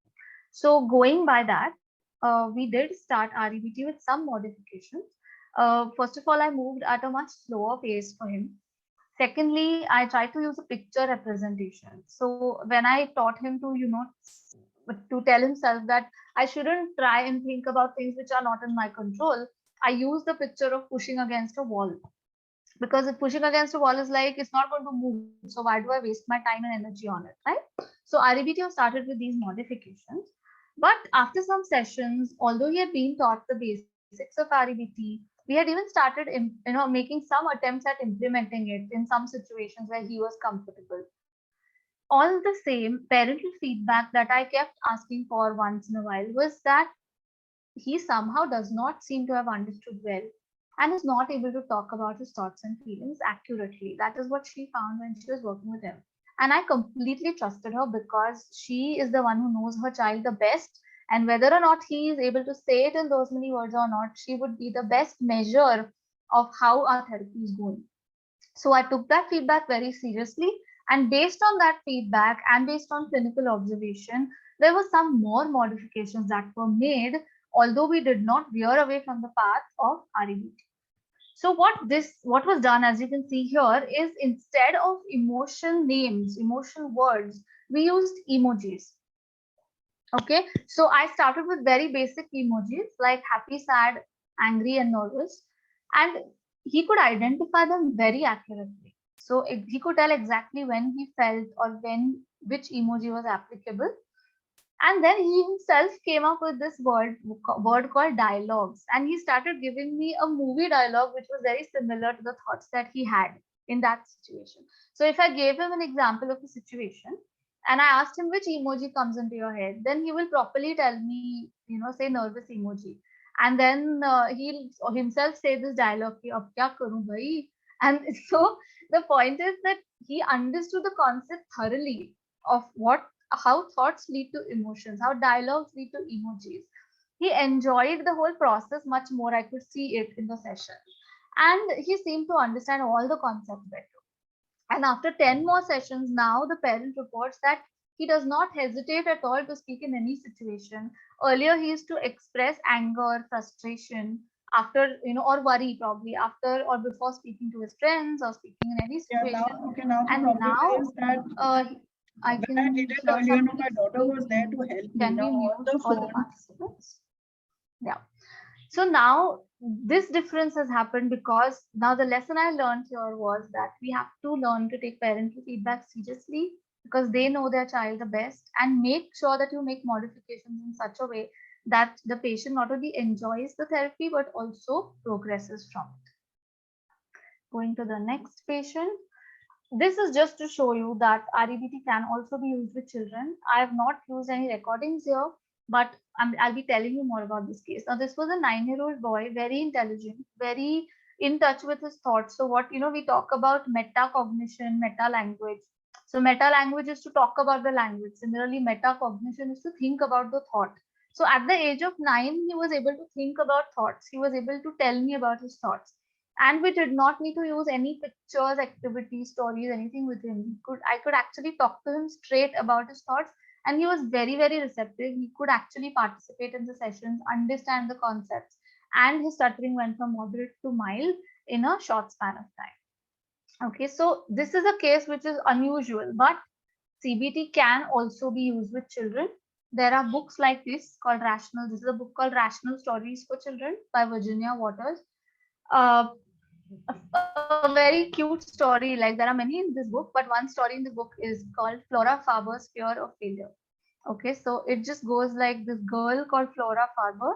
B: So going by that, we did start REBT with some modifications. First of all, I moved at a much slower pace for him. Secondly, I tried to use a picture representation. So when I taught him to, to tell himself that I shouldn't try and think about things which are not in my control, I use the picture of pushing against a wall. Because if pushing against a wall is like, it's not going to move. So why do I waste my time and energy on it, right? So REBT started with these modifications. But after some sessions, although he had been taught the basics of REBT, we had even started, making some attempts at implementing it in some situations where he was comfortable. All the same, parental feedback that I kept asking for once in a while was that he somehow does not seem to have understood well and is not able to talk about his thoughts and feelings accurately. That is what she found when she was working with him. And I completely trusted her because she is the one who knows her child the best. And whether or not he is able to say it in those many words or not, she would be the best measure of how our therapy is going. So I took that feedback very seriously. And based on that feedback and based on clinical observation, there were some more modifications that were made, although we did not veer away from the path of REBT. So what was done, as you can see here, is instead of emotion names, emotion words, we used emojis. Okay, so I started with very basic emojis like happy, sad, angry, and nervous, and he could identify them very accurately. So he could tell exactly when he felt or which emoji was applicable. And then he himself came up with this word called dialogues, and he started giving me a movie dialogue which was very similar to the thoughts that he had in that situation. So if I gave him an example of a situation and I asked him which emoji comes into your head, then he will properly tell me, say nervous emoji. And then he'll himself say this dialogue, ki, ab kya karu bhai? And so the point is that he understood the concept thoroughly of how thoughts lead to emotions, how dialogues lead to emojis. He enjoyed the whole process much more. I could see it in the session. And he seemed to understand all the concepts better. And after 10 more sessions, now the parent reports that he does not hesitate at all to speak in any situation. Earlier, he used to express anger, frustration, after, or worry probably after or before speaking to his friends or speaking in any situation.
F: Now the
B: And
F: problem
B: now,
F: is that
B: I
F: when
B: can
F: I did it
B: hear
F: earlier,
B: somebody
F: my daughter was there to
B: speaking.
F: help me.
B: Can we
F: Now on
B: mute
F: the
B: all the
F: phone,
B: participants? Yeah. So now this difference has happened because now the lesson I learned here was that we have to learn to take parental feedback seriously because they know their child the best, and make sure that you make modifications in such a way that the patient not only enjoys the therapy but also progresses from it. Going to the next patient. This is just to show you that REBT can also be used with children. I have not used any recordings here, but I'll be telling you more about this case. Now, this was a 9-year-old boy, very intelligent, very in touch with his thoughts. So what, we talk about metacognition, meta language. So meta language is to talk about the language. Similarly, metacognition is to think about the thought. So at the age of 9, he was able to think about thoughts. He was able to tell me about his thoughts. And we did not need to use any pictures, activities, stories, anything with him. I could actually talk to him straight about his thoughts, and he was very, very receptive. He could actually participate in the sessions, understand the concepts, and his stuttering went from moderate to mild in a short span of time. Okay, so this is a case which is unusual, but CBT can also be used with children. There are books like this called Rational. This is a book called Rational Stories for Children by Virginia Waters. A very cute story, like there are many in this book, but one story in the book is called Flora Farber's Fear of Failure. Okay, so it just goes like this girl called Flora Farber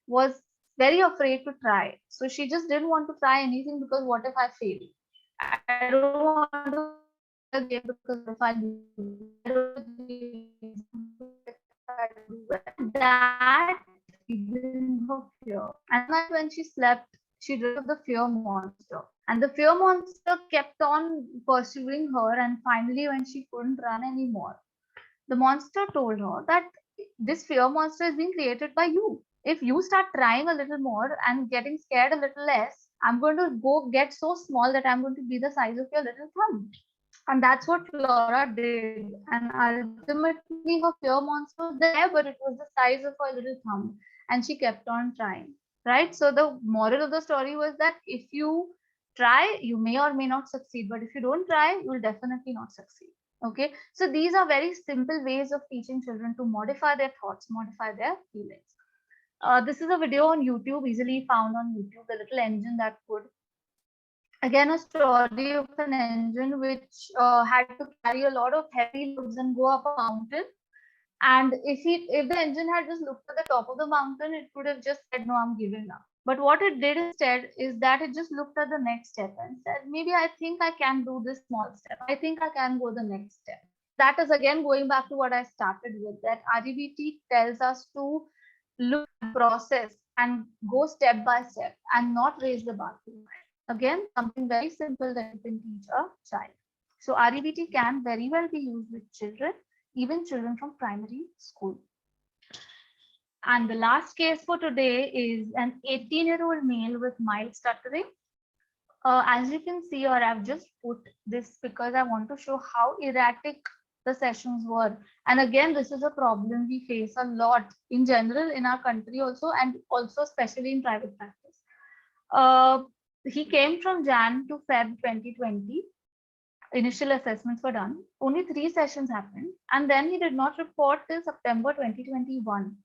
B: was very afraid to try. So she just didn't want to try anything because what if I fail? I don't want to play the game because what if I lose? I don't that in her fear. And one night when she slept, she dreamt of the fear monster. And the fear monster kept on pursuing her. And finally, when she couldn't run anymore, the monster told her that this fear monster is being created by you. If you start trying a little more and getting scared a little less, I'm going to go get so small that I'm going to be the size of your little thumb. And that's what Flora did. And ultimately, her fear monster was there, but it was the size of her little thumb. And she kept on trying. Right? So the moral of the story was that if you try, you may or may not succeed. But if you don't try, you will definitely not succeed. Okay. So these are very simple ways of teaching children to modify their thoughts, modify their feelings. This is a video on YouTube, easily found on YouTube, the little engine that could. Again, a story of an engine which had to carry a lot of heavy loads and go up a mountain. And if the engine had just looked at the top of the mountain, it could have just said, no, I'm giving up. But what it did instead is that it just looked at the next step and said, maybe I think I can do this small step. I think I can go the next step. That is again going back to what I started with, that REBT tells us to look at the process and go step by step and not raise the bar too high. Again, something very simple that you can teach a child. So REBT can very well be used with children, even children from primary school. And the last case for today is an 18-year-old male with mild stuttering. As you can see, or I've just put this because I want to show how erratic the sessions were. And again, this is a problem we face a lot in general in our country also, and also especially in private practice. He came from Jan to Feb 2020. Initial assessments were done. Only 3 sessions happened. And then he did not report till September 2021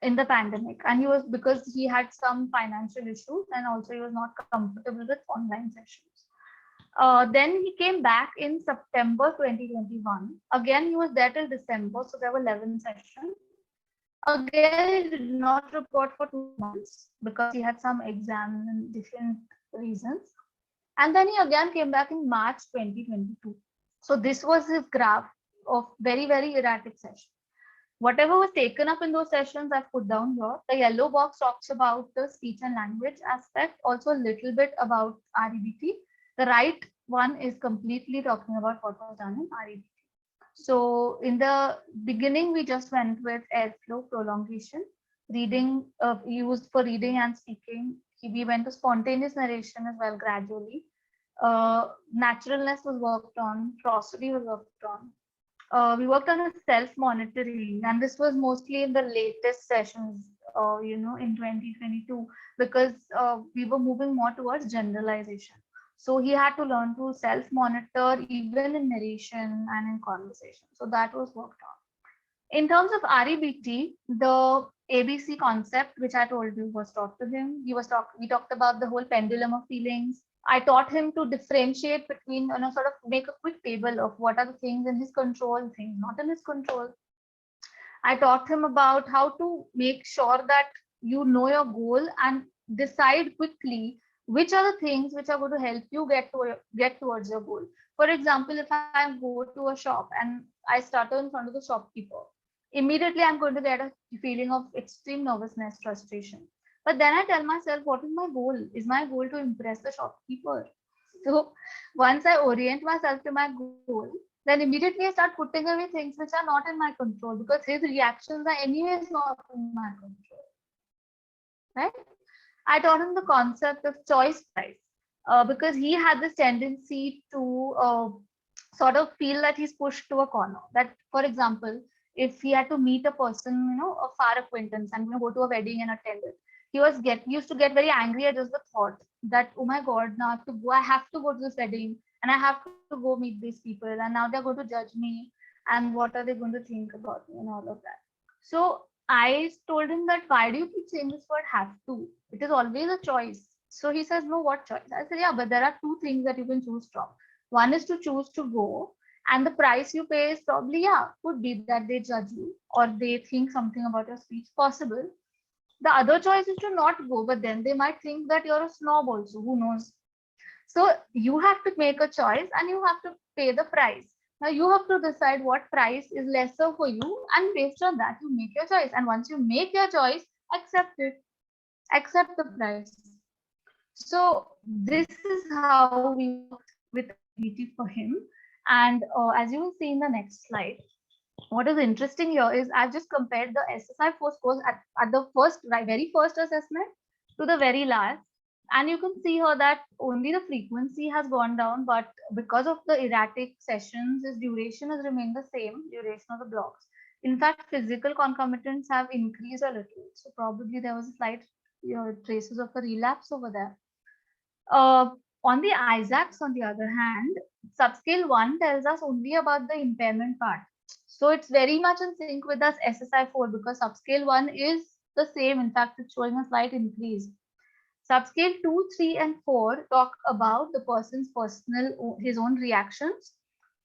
B: in the pandemic. And he was, because he had some financial issues and also he was not comfortable with online sessions. Then he came back in September 2021. Again, he was there till December. So there were 11 sessions. Again, he did not report for 2 months because he had some exams and different reasons. And then he again came back in March 2022. So this was his graph of very, very erratic sessions. Whatever was taken up in those sessions, I've put down here. The yellow box talks about the speech and language aspect, also a little bit about REBT. The right one is completely talking about what was done in REBT. So in the beginning, we just went with airflow prolongation, reading used for reading and speaking. We went to spontaneous narration as well gradually. Naturalness was worked on, prosody was worked on. We worked on a self-monitoring, and this was mostly in the latest sessions, in 2022, because we were moving more towards generalization. So he had to learn to self-monitor even in narration and in conversation. So that was worked on. In terms of REBT, the ABC concept, which I told you, was taught to him. We talked about the whole pendulum of feelings. I taught him to differentiate between, sort of make a quick table of what are the things in his control, things not in his control. I taught him about how to make sure that you know your goal and decide quickly which are the things which are going to help you get towards your goal. For example, if I go to a shop and I stutter in front of the shopkeeper, immediately I'm going to get a feeling of extreme nervousness, frustration. But then I tell myself, what is my goal? Is my goal to impress the shopkeeper? So once I orient myself to my goal, then immediately I start putting away things which are not in my control, because his reactions are anyways not in my control. Right? I taught him the concept of choice price, because he had this tendency to sort of feel that he's pushed to a corner. That, for example, if he had to meet a person, a far acquaintance, and go to a wedding and attend it, he used to get very angry at just the thought that, oh my God, now I have to go to this wedding and I have to go meet these people, and now they're going to judge me, and what are they going to think about me, and all of that. So I told him that, why do you keep saying this word have to? It is always a choice. So he says, no, what choice? I said, yeah, but there are two things that you can choose from. One is to choose to go, and the price you pay is probably, could be that they judge you or they think something about your speech, possible. The other choice is to not go, but then they might think that you're a snob also, who knows? So you have to make a choice and you have to pay the price. Now you have to decide what price is lesser for you, and based on that, you make your choice. And once you make your choice, accept it, accept the price. So this is how we worked with REBT for him. And as you will see in the next slide, what is interesting here is I've just compared the SSI4 scores at the very first assessment to the very last. And you can see here that only the frequency has gone down, but because of the erratic sessions, its duration has remained the same, duration of the blocks. In fact, physical concomitants have increased a little. So probably there was a slight traces of a relapse over there. On the ISACs, on the other hand, subscale 1 tells us only about the impairment part. So it's very much in sync with us SSI4, because subscale 1 is the same. In fact, it's showing a slight increase. Subscale 2, 3, and 4 talk about the person's his own reactions.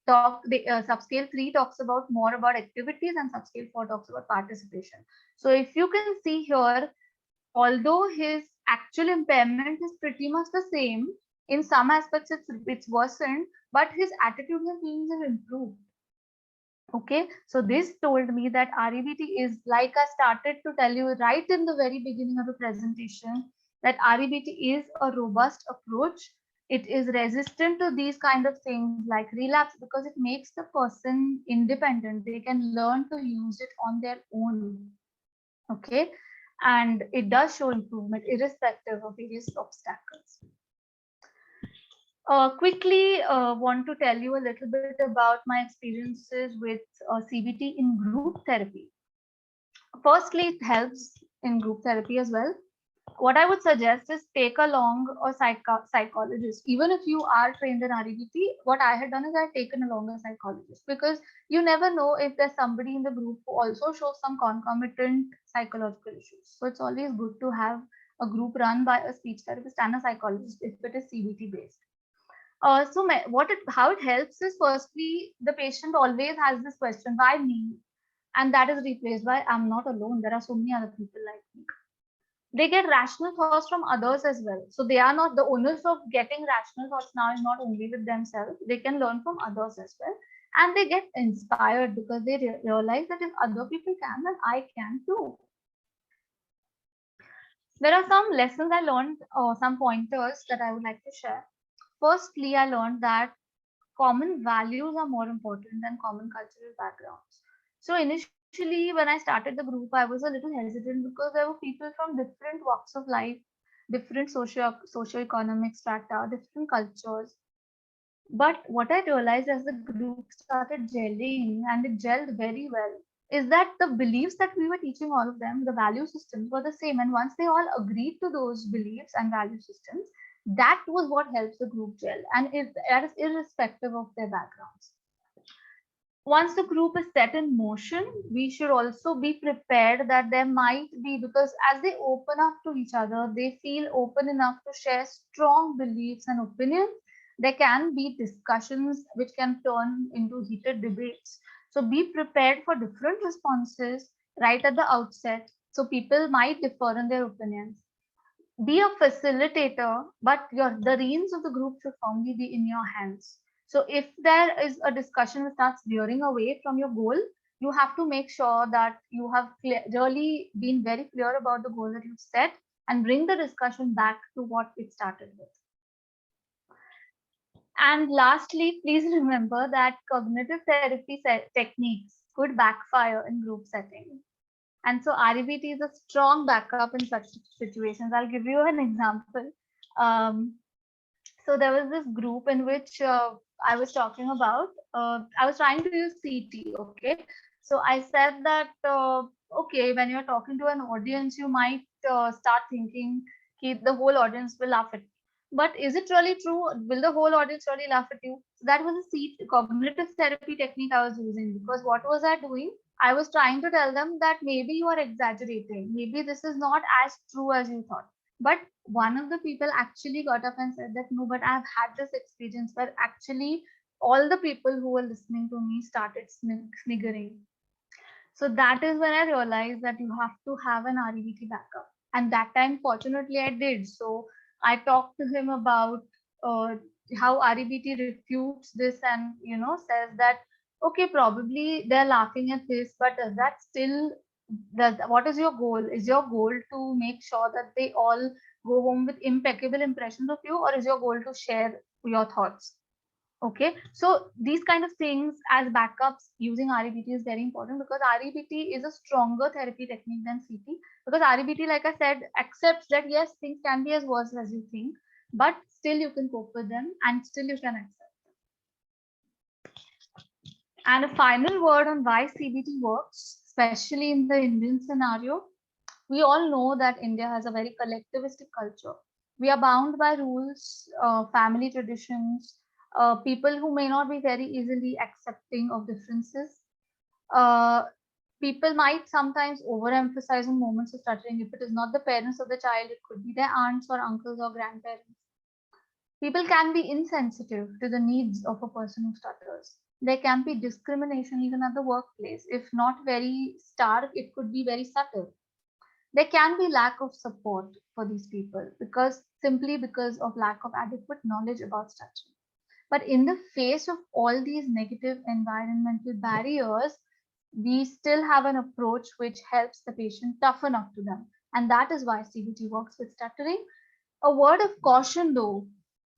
B: Subscale 3 talks about more about activities, and subscale 4 talks about participation. So if you can see here, although his actual impairment is pretty much the same, in some aspects it's worsened, but his attitudes and feelings have improved. Okay, so this told me that REBT is, like I started to tell you right in the very beginning of the presentation, that REBT is a robust approach. It is resistant to these kind of things like relapse, because it makes the person independent. They can learn to use it on their own. Okay, and it does show improvement irrespective of various obstacles. Quickly want to tell you a little bit about my experiences with CBT in group therapy. Firstly, it helps in group therapy as well. What I would suggest is take along a psychologist. Even if you are trained in REBT, what I had done is I had taken along a psychologist, because you never know if there's somebody in the group who also shows some concomitant psychological issues. So it's always good to have a group run by a speech therapist and a psychologist if it is CBT based. How it helps is, firstly, the patient always has this question, why me? And that is replaced by, I'm not alone. There are so many other people like me. They get rational thoughts from others as well. So they are not, the onus of getting rational thoughts now is not only with themselves. They can learn from others as well. And they get inspired because they realize that if other people can, then I can too. There are some lessons I learned, or some pointers that I would like to share. Firstly, I learned that common values are more important than common cultural backgrounds. So initially, when I started the group, I was a little hesitant because there were people from different walks of life, different socio-economic strata, different cultures. But what I realized as the group started gelling and it gelled very well is that the beliefs that we were teaching all of them, the value systems were the same. And once they all agreed to those beliefs and value systems, that was what helps the group gel. And that is irrespective of their backgrounds. Once the group is set in motion, we should also be prepared that there might be, because as they open up to each other, they feel open enough to share strong beliefs and opinions. There can be discussions which can turn into heated debates. So be prepared for different responses right at the outset. So people might differ in their opinions. Be a facilitator, but the reins of the group should firmly be in your hands. So if there is a discussion that starts veering away from your goal, you have to make sure that you have really been very clear about the goal that you've set and bring the discussion back to what it started with. And lastly, please remember that cognitive therapy techniques could backfire in group settings. And so REBT is a strong backup in such situations. I'll give you an example. So there was this group in which I was talking about, I was trying to use CT, okay? So I said that, okay, when you're talking to an audience, you might start thinking the whole audience will laugh at you. But is it really true? Will the whole audience really laugh at you? So that was a cognitive therapy technique I was using, because what was I doing? I was trying to tell them that maybe you are exaggerating. Maybe this is not as true as you thought. But one of the people actually got up and said that, no, but I've had this experience where actually all the people who were listening to me started sniggering. So that is when I realized that you have to have an REBT backup. And that time, fortunately, I did. So I talked to him about how REBT refutes this and, says that, okay, probably they're laughing at this, but does that still, what is your goal? Is your goal to make sure that they all go home with impeccable impressions of you, or is your goal to share your thoughts? Okay, so these kind of things as backups using REBT is very important, because REBT is a stronger therapy technique than CT, because REBT, like I said, accepts that yes, things can be as worse as you think, but still you can cope with them and still you can accept them. And a final word on why CBT works, especially in the Indian scenario. We all know that India has a very collectivistic culture. We are bound by rules, family traditions, people who may not be very easily accepting of differences. People might sometimes overemphasize on moments of stuttering. If it is not the parents of the child, it could be their aunts or uncles or grandparents. People can be insensitive to the needs of a person who stutters. There can be discrimination even at the workplace. If not very stark, it could be very subtle. There can be lack of support for these people simply because of lack of adequate knowledge about stuttering. But in the face of all these negative environmental barriers, we still have an approach which helps the patient toughen up to them. And that is why CBT works with stuttering. A word of caution, though,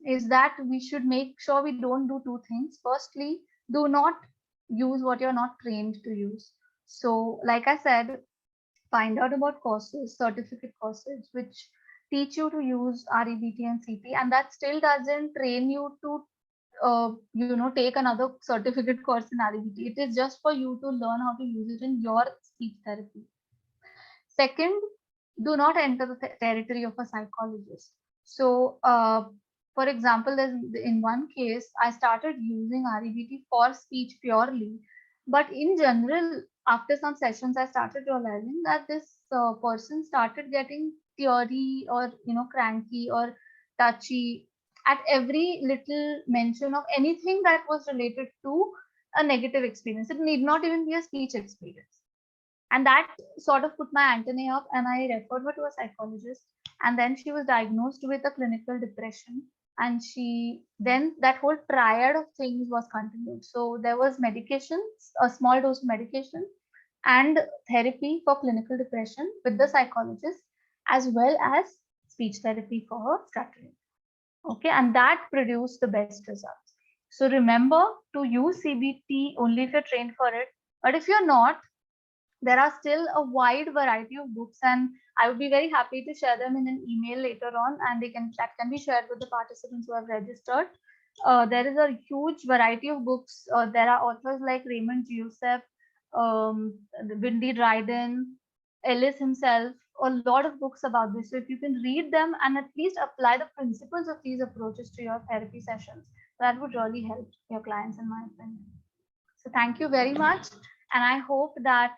B: is that we should make sure we don't do two things. Firstly, do not use what you're not trained to use. So, like I said, find out about courses, certificate courses, which teach you to use REBT and CT, and that still doesn't train you to take another certificate course in REBT. It is just for you to learn how to use it in your speech therapy. Second, do not enter the territory of a psychologist. So, for example, in one case, I started using REBT for speech purely, but in general, after some sessions, I started realizing that this person started getting teary or cranky or touchy at every little mention of anything that was related to a negative experience. It need not even be a speech experience. And that sort of put my antennae up, and I referred her to a psychologist. And then she was diagnosed with a clinical depression. And then that whole triad of things was continued. So there was medications, a small dose of medication, and therapy for clinical depression with the psychologist, as well as speech therapy for her stuttering. Okay, and that produced the best results. So remember to use CBT only if you're trained for it. But if you're not, there are still a wide variety of books, and I would be very happy to share them in an email later on, and that can be shared with the participants who have registered. There is a huge variety of books. There are authors like Raymond Joseph, Windy Dryden, Ellis himself, a lot of books about this. So if you can read them and at least apply the principles of these approaches to your therapy sessions, that would really help your clients, in my opinion. So thank you very much. And I hope that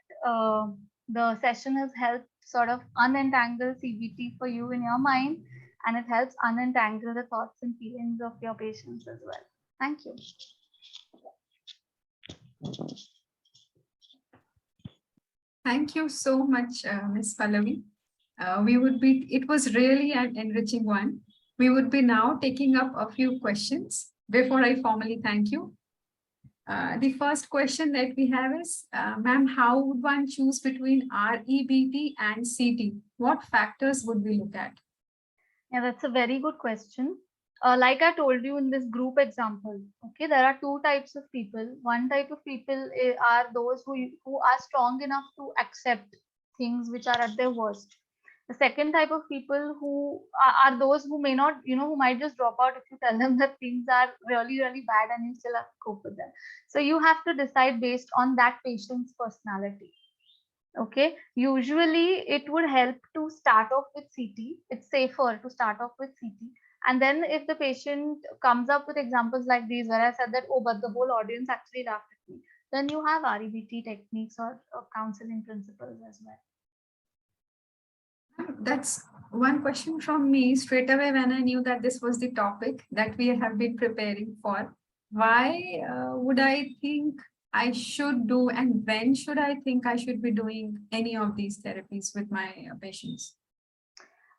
B: the session has helped sort of unentangle CBT for you in your mind, and it helps unentangle the thoughts and feelings of your patients as well. Thank you.
D: Thank you so much, Ms. Pallavi. It was really an enriching one. We would be now taking up a few questions before I formally thank you. The first question that we have is, ma'am, how would one choose between REBT and CT? What factors would we look at?
B: Yeah, that's a very good question. Like I told you in this group example, okay, there are two types of people. One type of people are those who are strong enough to accept things which are at their worst. The second type of people who are those who may not, who might just drop out if you tell them that things are really, really bad and you still have to cope with them. So you have to decide based on that patient's personality. Okay, usually it would help to start off with CT. It's safer to start off with CT. And then if the patient comes up with examples like these, where I said that, oh, but the whole audience actually laughed at me, then you have REBT techniques or counseling principles as well.
D: That's one question from me straight away when I knew that this was the topic that we have been preparing for. Why would I think I should do, and when should I think I should be doing any of these therapies with my patients?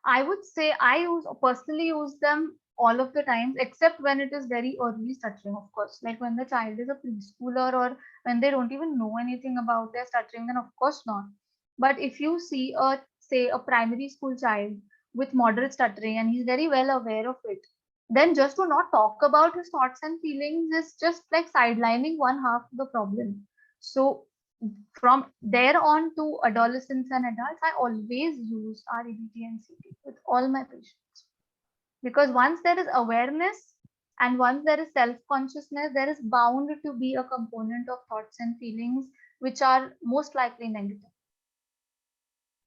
B: I would say I personally use them all of the times, except when it is very early stuttering, of course. Like when the child is a preschooler or when they don't even know anything about their stuttering, then of course not. But if you see say a primary school child with moderate stuttering and he's very well aware of it, then just to not talk about his thoughts and feelings is just like sidelining one half of the problem. So from there on to adolescents and adults, I always use REBT and CT with all my patients. Because once there is awareness and once there is self-consciousness, there is bound to be a component of thoughts and feelings which are most likely negative.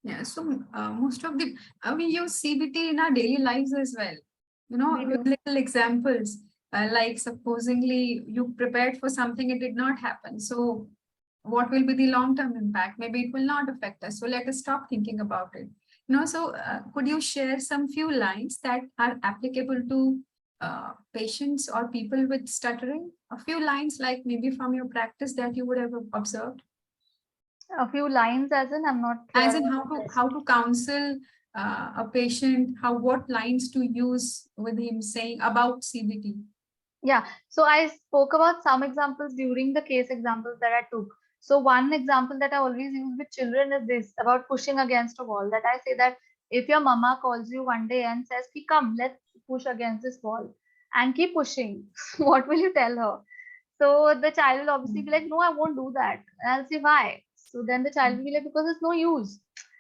D: Yeah, so most of we use CBT in our daily lives as well. With little examples, like supposingly you prepared for something, it did not happen. So what will be the long-term impact? Maybe it will not affect us. So let us stop thinking about it. So could you share some few lines that are applicable to patients or people with stuttering? A few lines, like maybe from your practice that you would have observed.
B: A few lines, as in I'm not clear.
D: As in how to counsel a patient, what lines to use with him saying about CBT.
B: Yeah, so I spoke about some examples during the case examples that I took. So one example that I always use with children is this, about pushing against a wall. That I say that if your mama calls you one day and says, come, let's push against this wall and keep pushing, what will you tell her? So the child will obviously be like, no, I won't do that. And I'll say, why? So then the child will be like, because it's no use.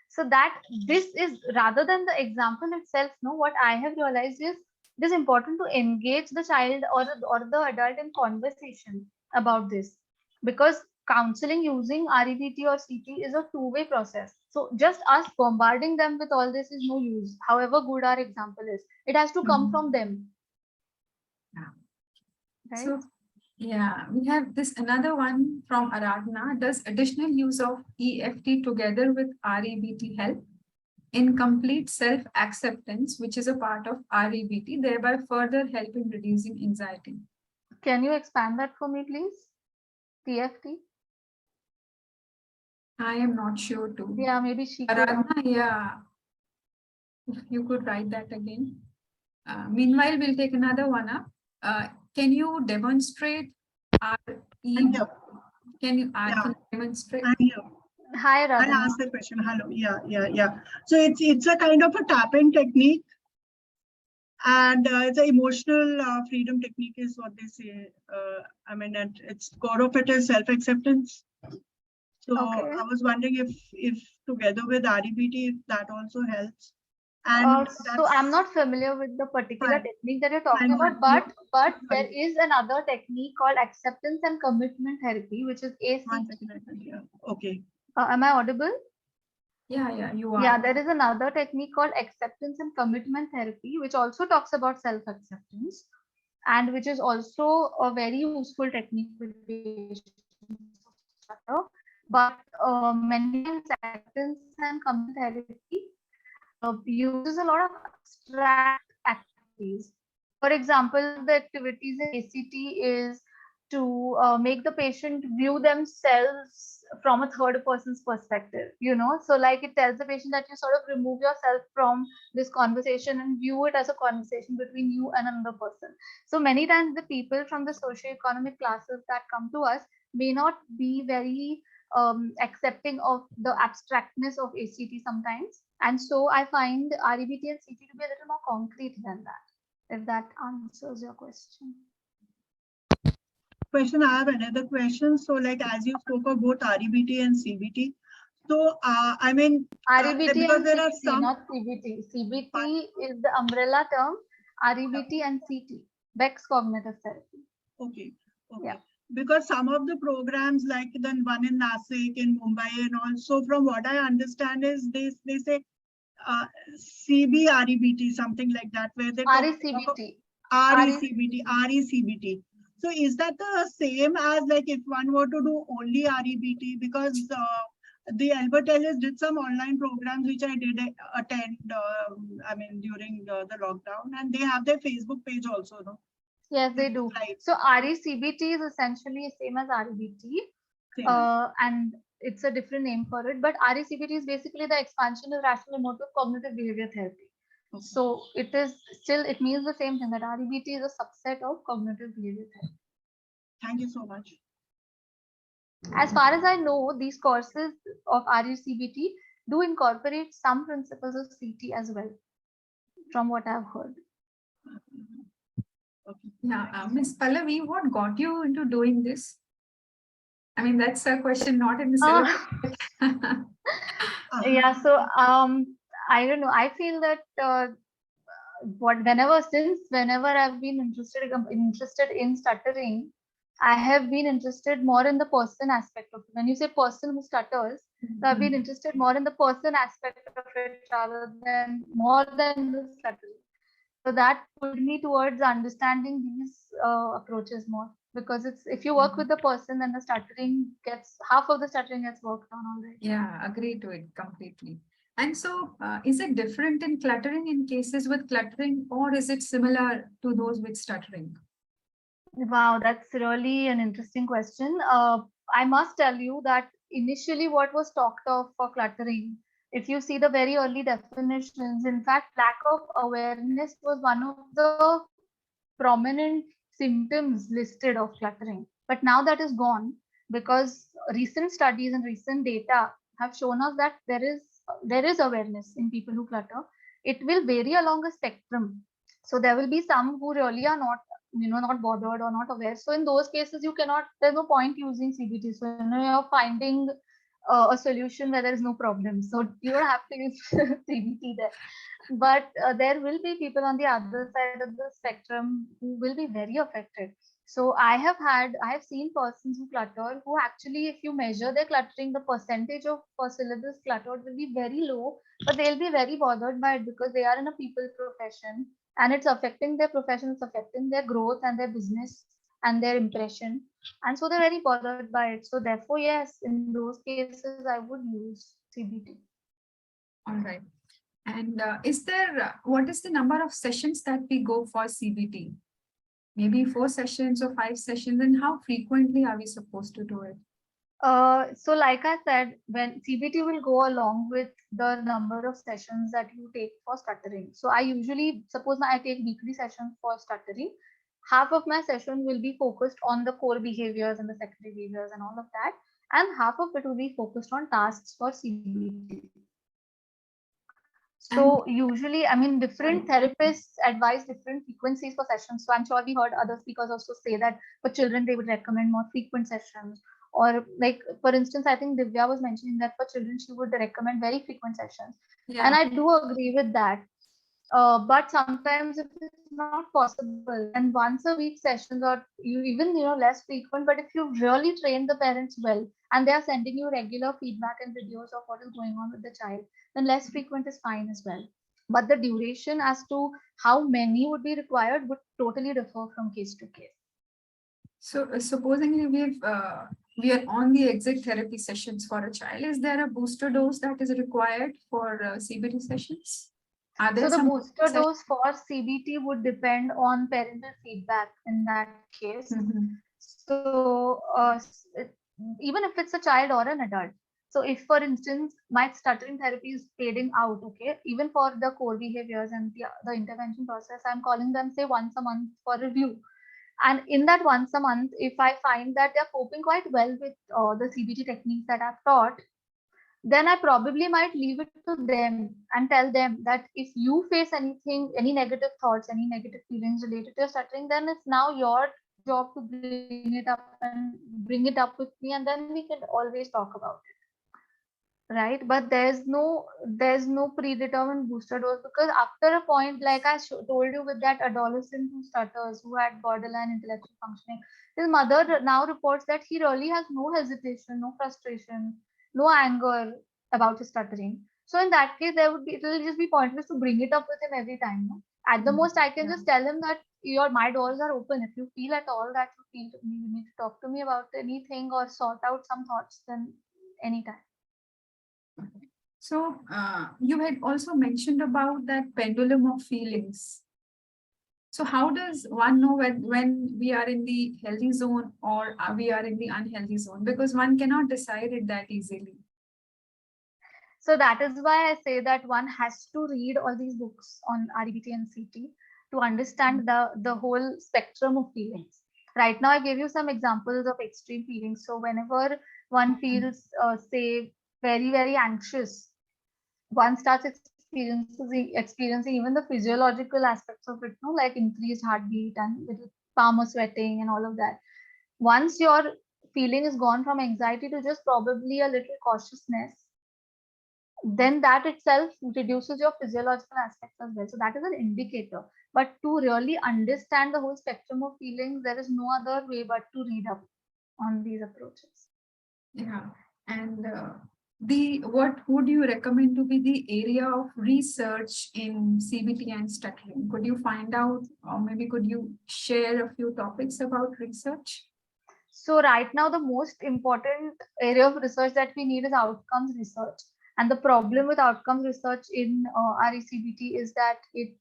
B: So that this is, rather than the example itself, what I have realized is it is important to engage the child or the adult in conversation about this, because counseling using REBT or CT is a two-way process. So just us bombarding them with all this is no use, however good our example is. It has to come from them.
D: Right? So, yeah, we have this another one from Aradhana. Does additional use of EFT together with REBT help in complete self-acceptance, which is a part of REBT, thereby further help in reducing anxiety?
B: Can you expand that for me, please? TFT?
D: I am not sure too.
B: Yeah, maybe she
D: Aradhana, yeah. If you could write that again. Meanwhile, we'll take another one up. Can you demonstrate REBT? Can you demonstrate?
F: I'm here.
B: Hi, Radha.
F: I asked the question. Hello. Yeah. So it's a kind of a tap-in technique, and it's an emotional freedom technique, is what they say. I mean, its core of it is self-acceptance. So I was wondering if together with REBT, if that also helps. And
B: So I'm not familiar with the particular
F: Fine.
B: technique that you're talking
F: Fine,
B: about,
F: fine.
B: but there is another technique called acceptance and commitment therapy, which is
F: One
B: ACT.
F: second. Yeah. Okay.
B: Am I audible?
D: Yeah, you are.
B: Yeah, there is another technique called acceptance and commitment therapy, which also talks about self-acceptance and which is also a very useful technique with patients who stutter. But many times acceptance and commitment therapy uses a lot of abstract activities. For example, the activities in ACT is to make the patient view themselves from a third person's perspective, you know. So like it tells the patient that you sort of remove yourself from this conversation and view it as a conversation between you and another person. So many times the people from the socioeconomic classes that come to us may not be very accepting of the abstractness of ACT sometimes. And so I find REBT and CT to be a little more concrete than that, if that answers your question.
F: I have another question. So like as you spoke of both REBT and CBT, so I mean,
B: REBT
F: because
B: and
F: there are
B: CBT,
F: some
B: not CBT. CBT is the umbrella term. REBT and CT, Beck's cognitive therapy.
F: okay.
B: Yeah.
F: Because some of the programs like the one in Nasik, in Mumbai, and also from what I understand is they say CBREBT, something like that, where they talk about
B: RECBT.
F: RECBT. So is that the same as like if one were to do only REBT? Because the Albert Ellis did some online programs which I did attend, I mean, during the lockdown, and they have their Facebook page also, no?
B: Yes, they do.
F: Right.
B: So RECBT is essentially same as REBT, and it's a different name for it. But RECBT is basically the expansion of rational emotive cognitive behavior therapy.
F: Okay.
B: So it is still, it means the same thing, that REBT is a subset of cognitive behavior therapy.
F: Thank you so much.
B: As far as I know, these courses of RECBT do incorporate some principles of CT as well, from what I've heard.
F: Okay.
D: Yeah, Miss Pallavi, what got you into doing this? I mean, that's a question not in the syllabus.
B: Yeah, so I don't know. I feel that whenever I've been interested in stuttering, I have been interested more in the person aspect of it. When you say person who stutters, so I've been interested more in the person aspect of it rather than the stuttering. So that pulled me towards understanding these approaches more, because it's, if you work with the person, then the stuttering gets, half of the stuttering gets worked on already.
D: Yeah, agree to it completely. And so is it different in cluttering in cases with cluttering, or is it similar to those with stuttering?
B: Wow, that's really an interesting question. I must tell you that initially what was talked of for cluttering, if you see the very early definitions, in fact, lack of awareness was one of the prominent symptoms listed of cluttering. But now that is gone, because recent studies and recent data have shown us that there is awareness in people who clutter. It will vary along a spectrum. So there will be some who really are not, not bothered or not aware. So in those cases, there's no point using CBT. So you're finding a solution where there is no problem. So you don't have to use CBT there. But there will be people on the other side of the spectrum who will be very affected. So I have seen persons who clutter, who actually, if you measure their cluttering, the percentage of syllabus cluttered will be very low, but they'll be very bothered by it because they are in a people profession and it's affecting their profession, it's affecting their growth and their business and their impression. And so they're very bothered by it. So therefore, yes, in those cases, I would use CBT.
D: All right. And what is the number of sessions that we go for CBT? Maybe 4 sessions or 5 sessions, and how frequently are we supposed to do it?
B: So like I said, when CBT will go along with the number of sessions that you take for stuttering. So I usually, suppose I take weekly sessions for stuttering, half of my session will be focused on the core behaviors and the secondary behaviors and all of that, and half of it will be focused on tasks for CBT. So usually, I mean, different therapists advise different frequencies for sessions. So I'm sure we heard other speakers also say that for children, they would recommend more frequent sessions. Or like, for instance, I think Divya was mentioning that for children, she would recommend very frequent sessions. Yeah. And I do agree with that. But sometimes if it's not possible, then once a week sessions, or you even less frequent, but if you really train the parents well and they are sending you regular feedback and videos of what is going on with the child, then less frequent is fine as well. But the duration as to how many would be required would totally differ from case to case.
D: So supposingly we are on the exit therapy sessions for a child, is there a booster dose that is required for CBT sessions? Are there
B: So the
D: some
B: booster dose for CBT would depend on parental feedback in that case.
D: Mhm.
B: So even if it's a child or an adult. So if, for instance, my stuttering therapy is fading out, okay, even for the core behaviors and the intervention process, I'm calling them, say, once a month for review. And in that once a month, if I find that they're coping quite well with the CBT techniques that I've taught, then I probably might leave it to them and tell them that if you face anything, any negative thoughts, any negative feelings related to your stuttering, then it's now your job to bring it up with me, and then we can always talk about it, right? But there's no predetermined booster dose, because after a point, like I told you, with that adolescent who stutters, who had borderline intellectual functioning, his mother now reports that he really has no hesitation, no frustration, no anger about his stuttering. So in that case, it'll just be pointless to bring it up with him every time. No? At the most, I can just tell him that my doors are open. If you feel at all that you need to talk to me about anything or sort out some thoughts, then anytime.
D: So you had also mentioned about that pendulum of feelings. So how does one know when we are in the healthy zone or we are in the unhealthy zone? Because one cannot decide it that easily.
B: So that is why I say that one has to read all these books on REBT and CT to understand the whole spectrum of feelings. Right now, I gave you some examples of extreme feelings. So whenever one feels, say, very, very anxious, one starts experiencing even the physiological aspects of it, like increased heartbeat and little palm sweating and all of that. Once your feeling is gone from anxiety to just probably a little cautiousness, then that itself reduces your physiological aspects as well. So that is an indicator. But to really understand the whole spectrum of feelings, there is no other way but to read up on these approaches.
D: Yeah, and what would you recommend to be the area of research in CBT and stuttering? Could you find out, or maybe could you share a few topics about research?
B: So right now, the most important area of research that we need is outcomes research. And the problem with outcomes research in RECBT is that it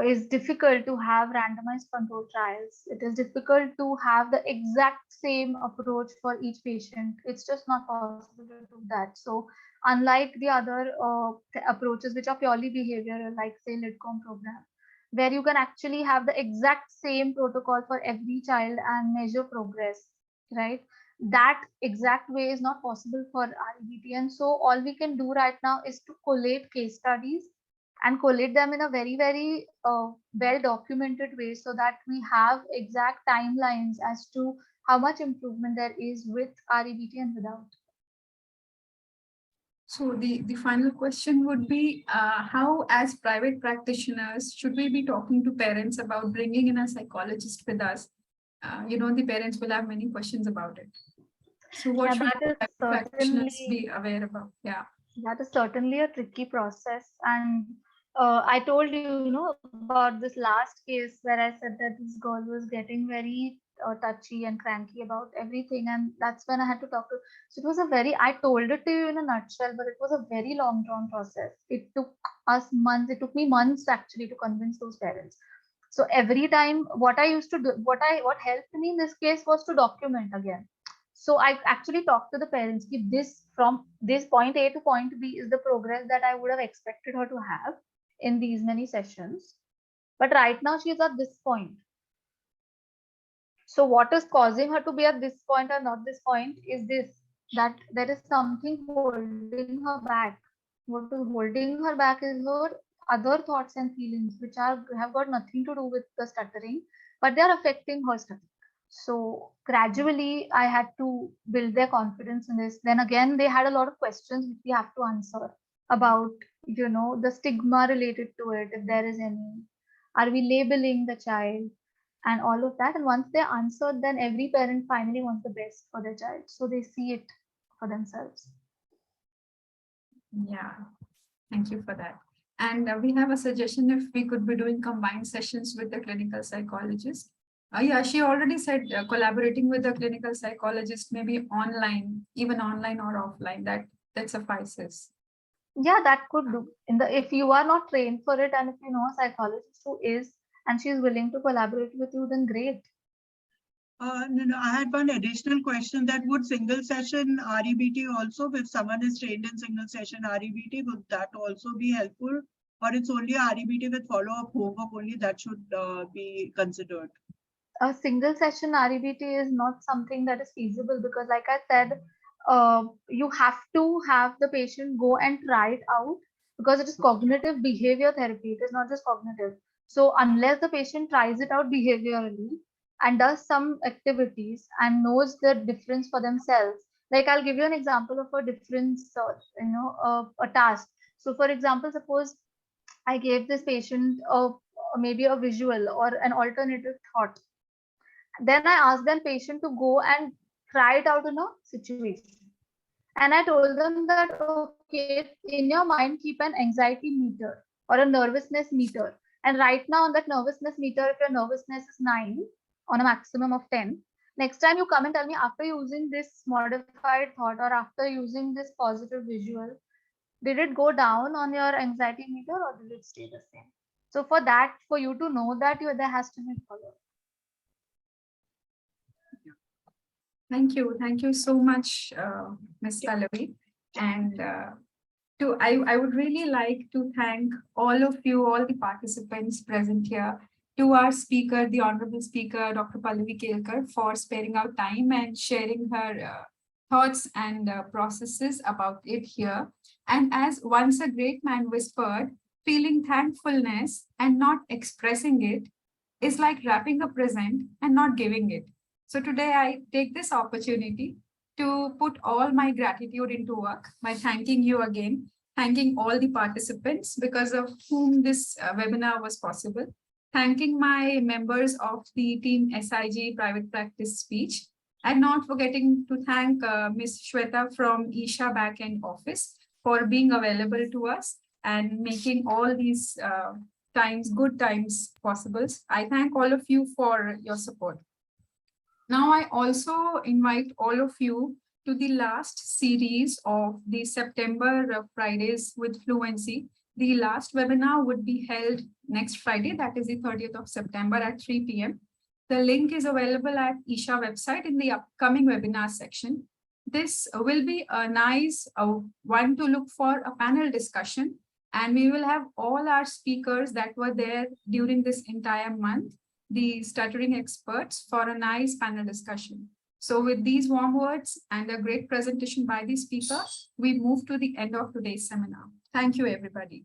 B: is difficult to have randomized control trials. It is difficult to have the exact same approach for each patient. It's just not possible to do that. So unlike the other approaches which are purely behavioral, like say LIDCOM program, where you can actually have the exact same protocol for every child and measure progress, right? That exact way is not possible for REBT. And so all we can do right now is to collate case studies and collate them in a very, very well documented way, so that we have exact timelines as to how much improvement there is with REBT and without.
D: So the final question would be, how as private practitioners should we be talking to parents about bringing in a psychologist with us? The parents will have many questions about it. So what should practitioners be aware about? Yeah,
B: that is certainly a tricky process. And I told you, about this last case where I said that this girl was getting very touchy and cranky about everything, and that's when I had to talk to. So it was I told it to you in a nutshell, but it was a very long drawn process. It took us months. It took me months actually to convince those parents. So every time, what I used to do, what helped me in this case was to document again. So I actually talked to the parents. This from this point A to point B is the progress that I would have expected her to have in these many sessions. But right now she is at this point. So what is causing her to be at this point or not this point is that there is something holding her back. What is holding her back is her other thoughts and feelings, which have got nothing to do with the stuttering, but they are affecting her stuttering. So gradually I had to build their confidence in this. Then again, they had a lot of questions which we have to answer about, you know, the stigma related to it, if there is any. Are we labeling the child? And all of that. And once they answered, then every parent finally wants the best for their child. So they see it for themselves.
D: Yeah, thank you for that. And we have a suggestion if we could be doing combined sessions with the clinical psychologist. Yeah, she already said collaborating with the clinical psychologist, maybe online, even online or offline, that suffices.
B: Yeah, that could do. If you are not trained for it, and if you know a psychologist who is, and she is willing to collaborate with you, then great.
F: No, I had one additional question, that would single session REBT also, if someone is trained in single session REBT, would that also be helpful? Or it's only REBT with follow-up homework only that should be considered?
B: A single session REBT is not something that is feasible, because like I said, you have to have the patient go and try it out, because it is cognitive behavior therapy. It is not just cognitive. So unless the patient tries it out behaviorally and does some activities and knows the difference for themselves, like I'll give you an example of a difference, a task. So for example, suppose I gave this patient maybe a visual or an alternative thought. Then I asked them patient to go and try it out in a situation. And I told them that, okay, in your mind, keep an anxiety meter or a nervousness meter. And right now on that nervousness meter, if your nervousness is 9 on a maximum of 10, next time you come and tell me after using this modified thought or after using this positive visual, did it go down on your anxiety meter or did it stay the same? So for that, for you to know that, there has to be follow-up.
D: Thank you so much, Ms. Pallavi. And I would really like to thank all of you, all the participants present here, to our speaker, the Honorable Speaker, Dr. Pallavi Kelkar, for sparing out time and sharing her thoughts and processes about it here. And as once a great man whispered, feeling thankfulness and not expressing it is like wrapping a present and not giving it. So today I take this opportunity to put all my gratitude into work by thanking you again, thanking all the participants because of whom this webinar was possible, thanking my members of the team SIG Private Practice Speech, and not forgetting to thank Ms. Shweta from Isha Backend Office for being available to us and making all these good times possible. I thank all of you for your support. Now, I also invite all of you to the last series of the September Fridays with Fluency. The last webinar would be held next Friday, that is the 30th of September at 3 p.m. The link is available at Isha website in the upcoming webinar section. This will be a nice one to look for a panel discussion, and we will have all our speakers that were there during this entire month, the stuttering experts, for a nice panel discussion. So with these warm words and a great presentation by the speaker, we move to the end of today's seminar. Thank you, everybody.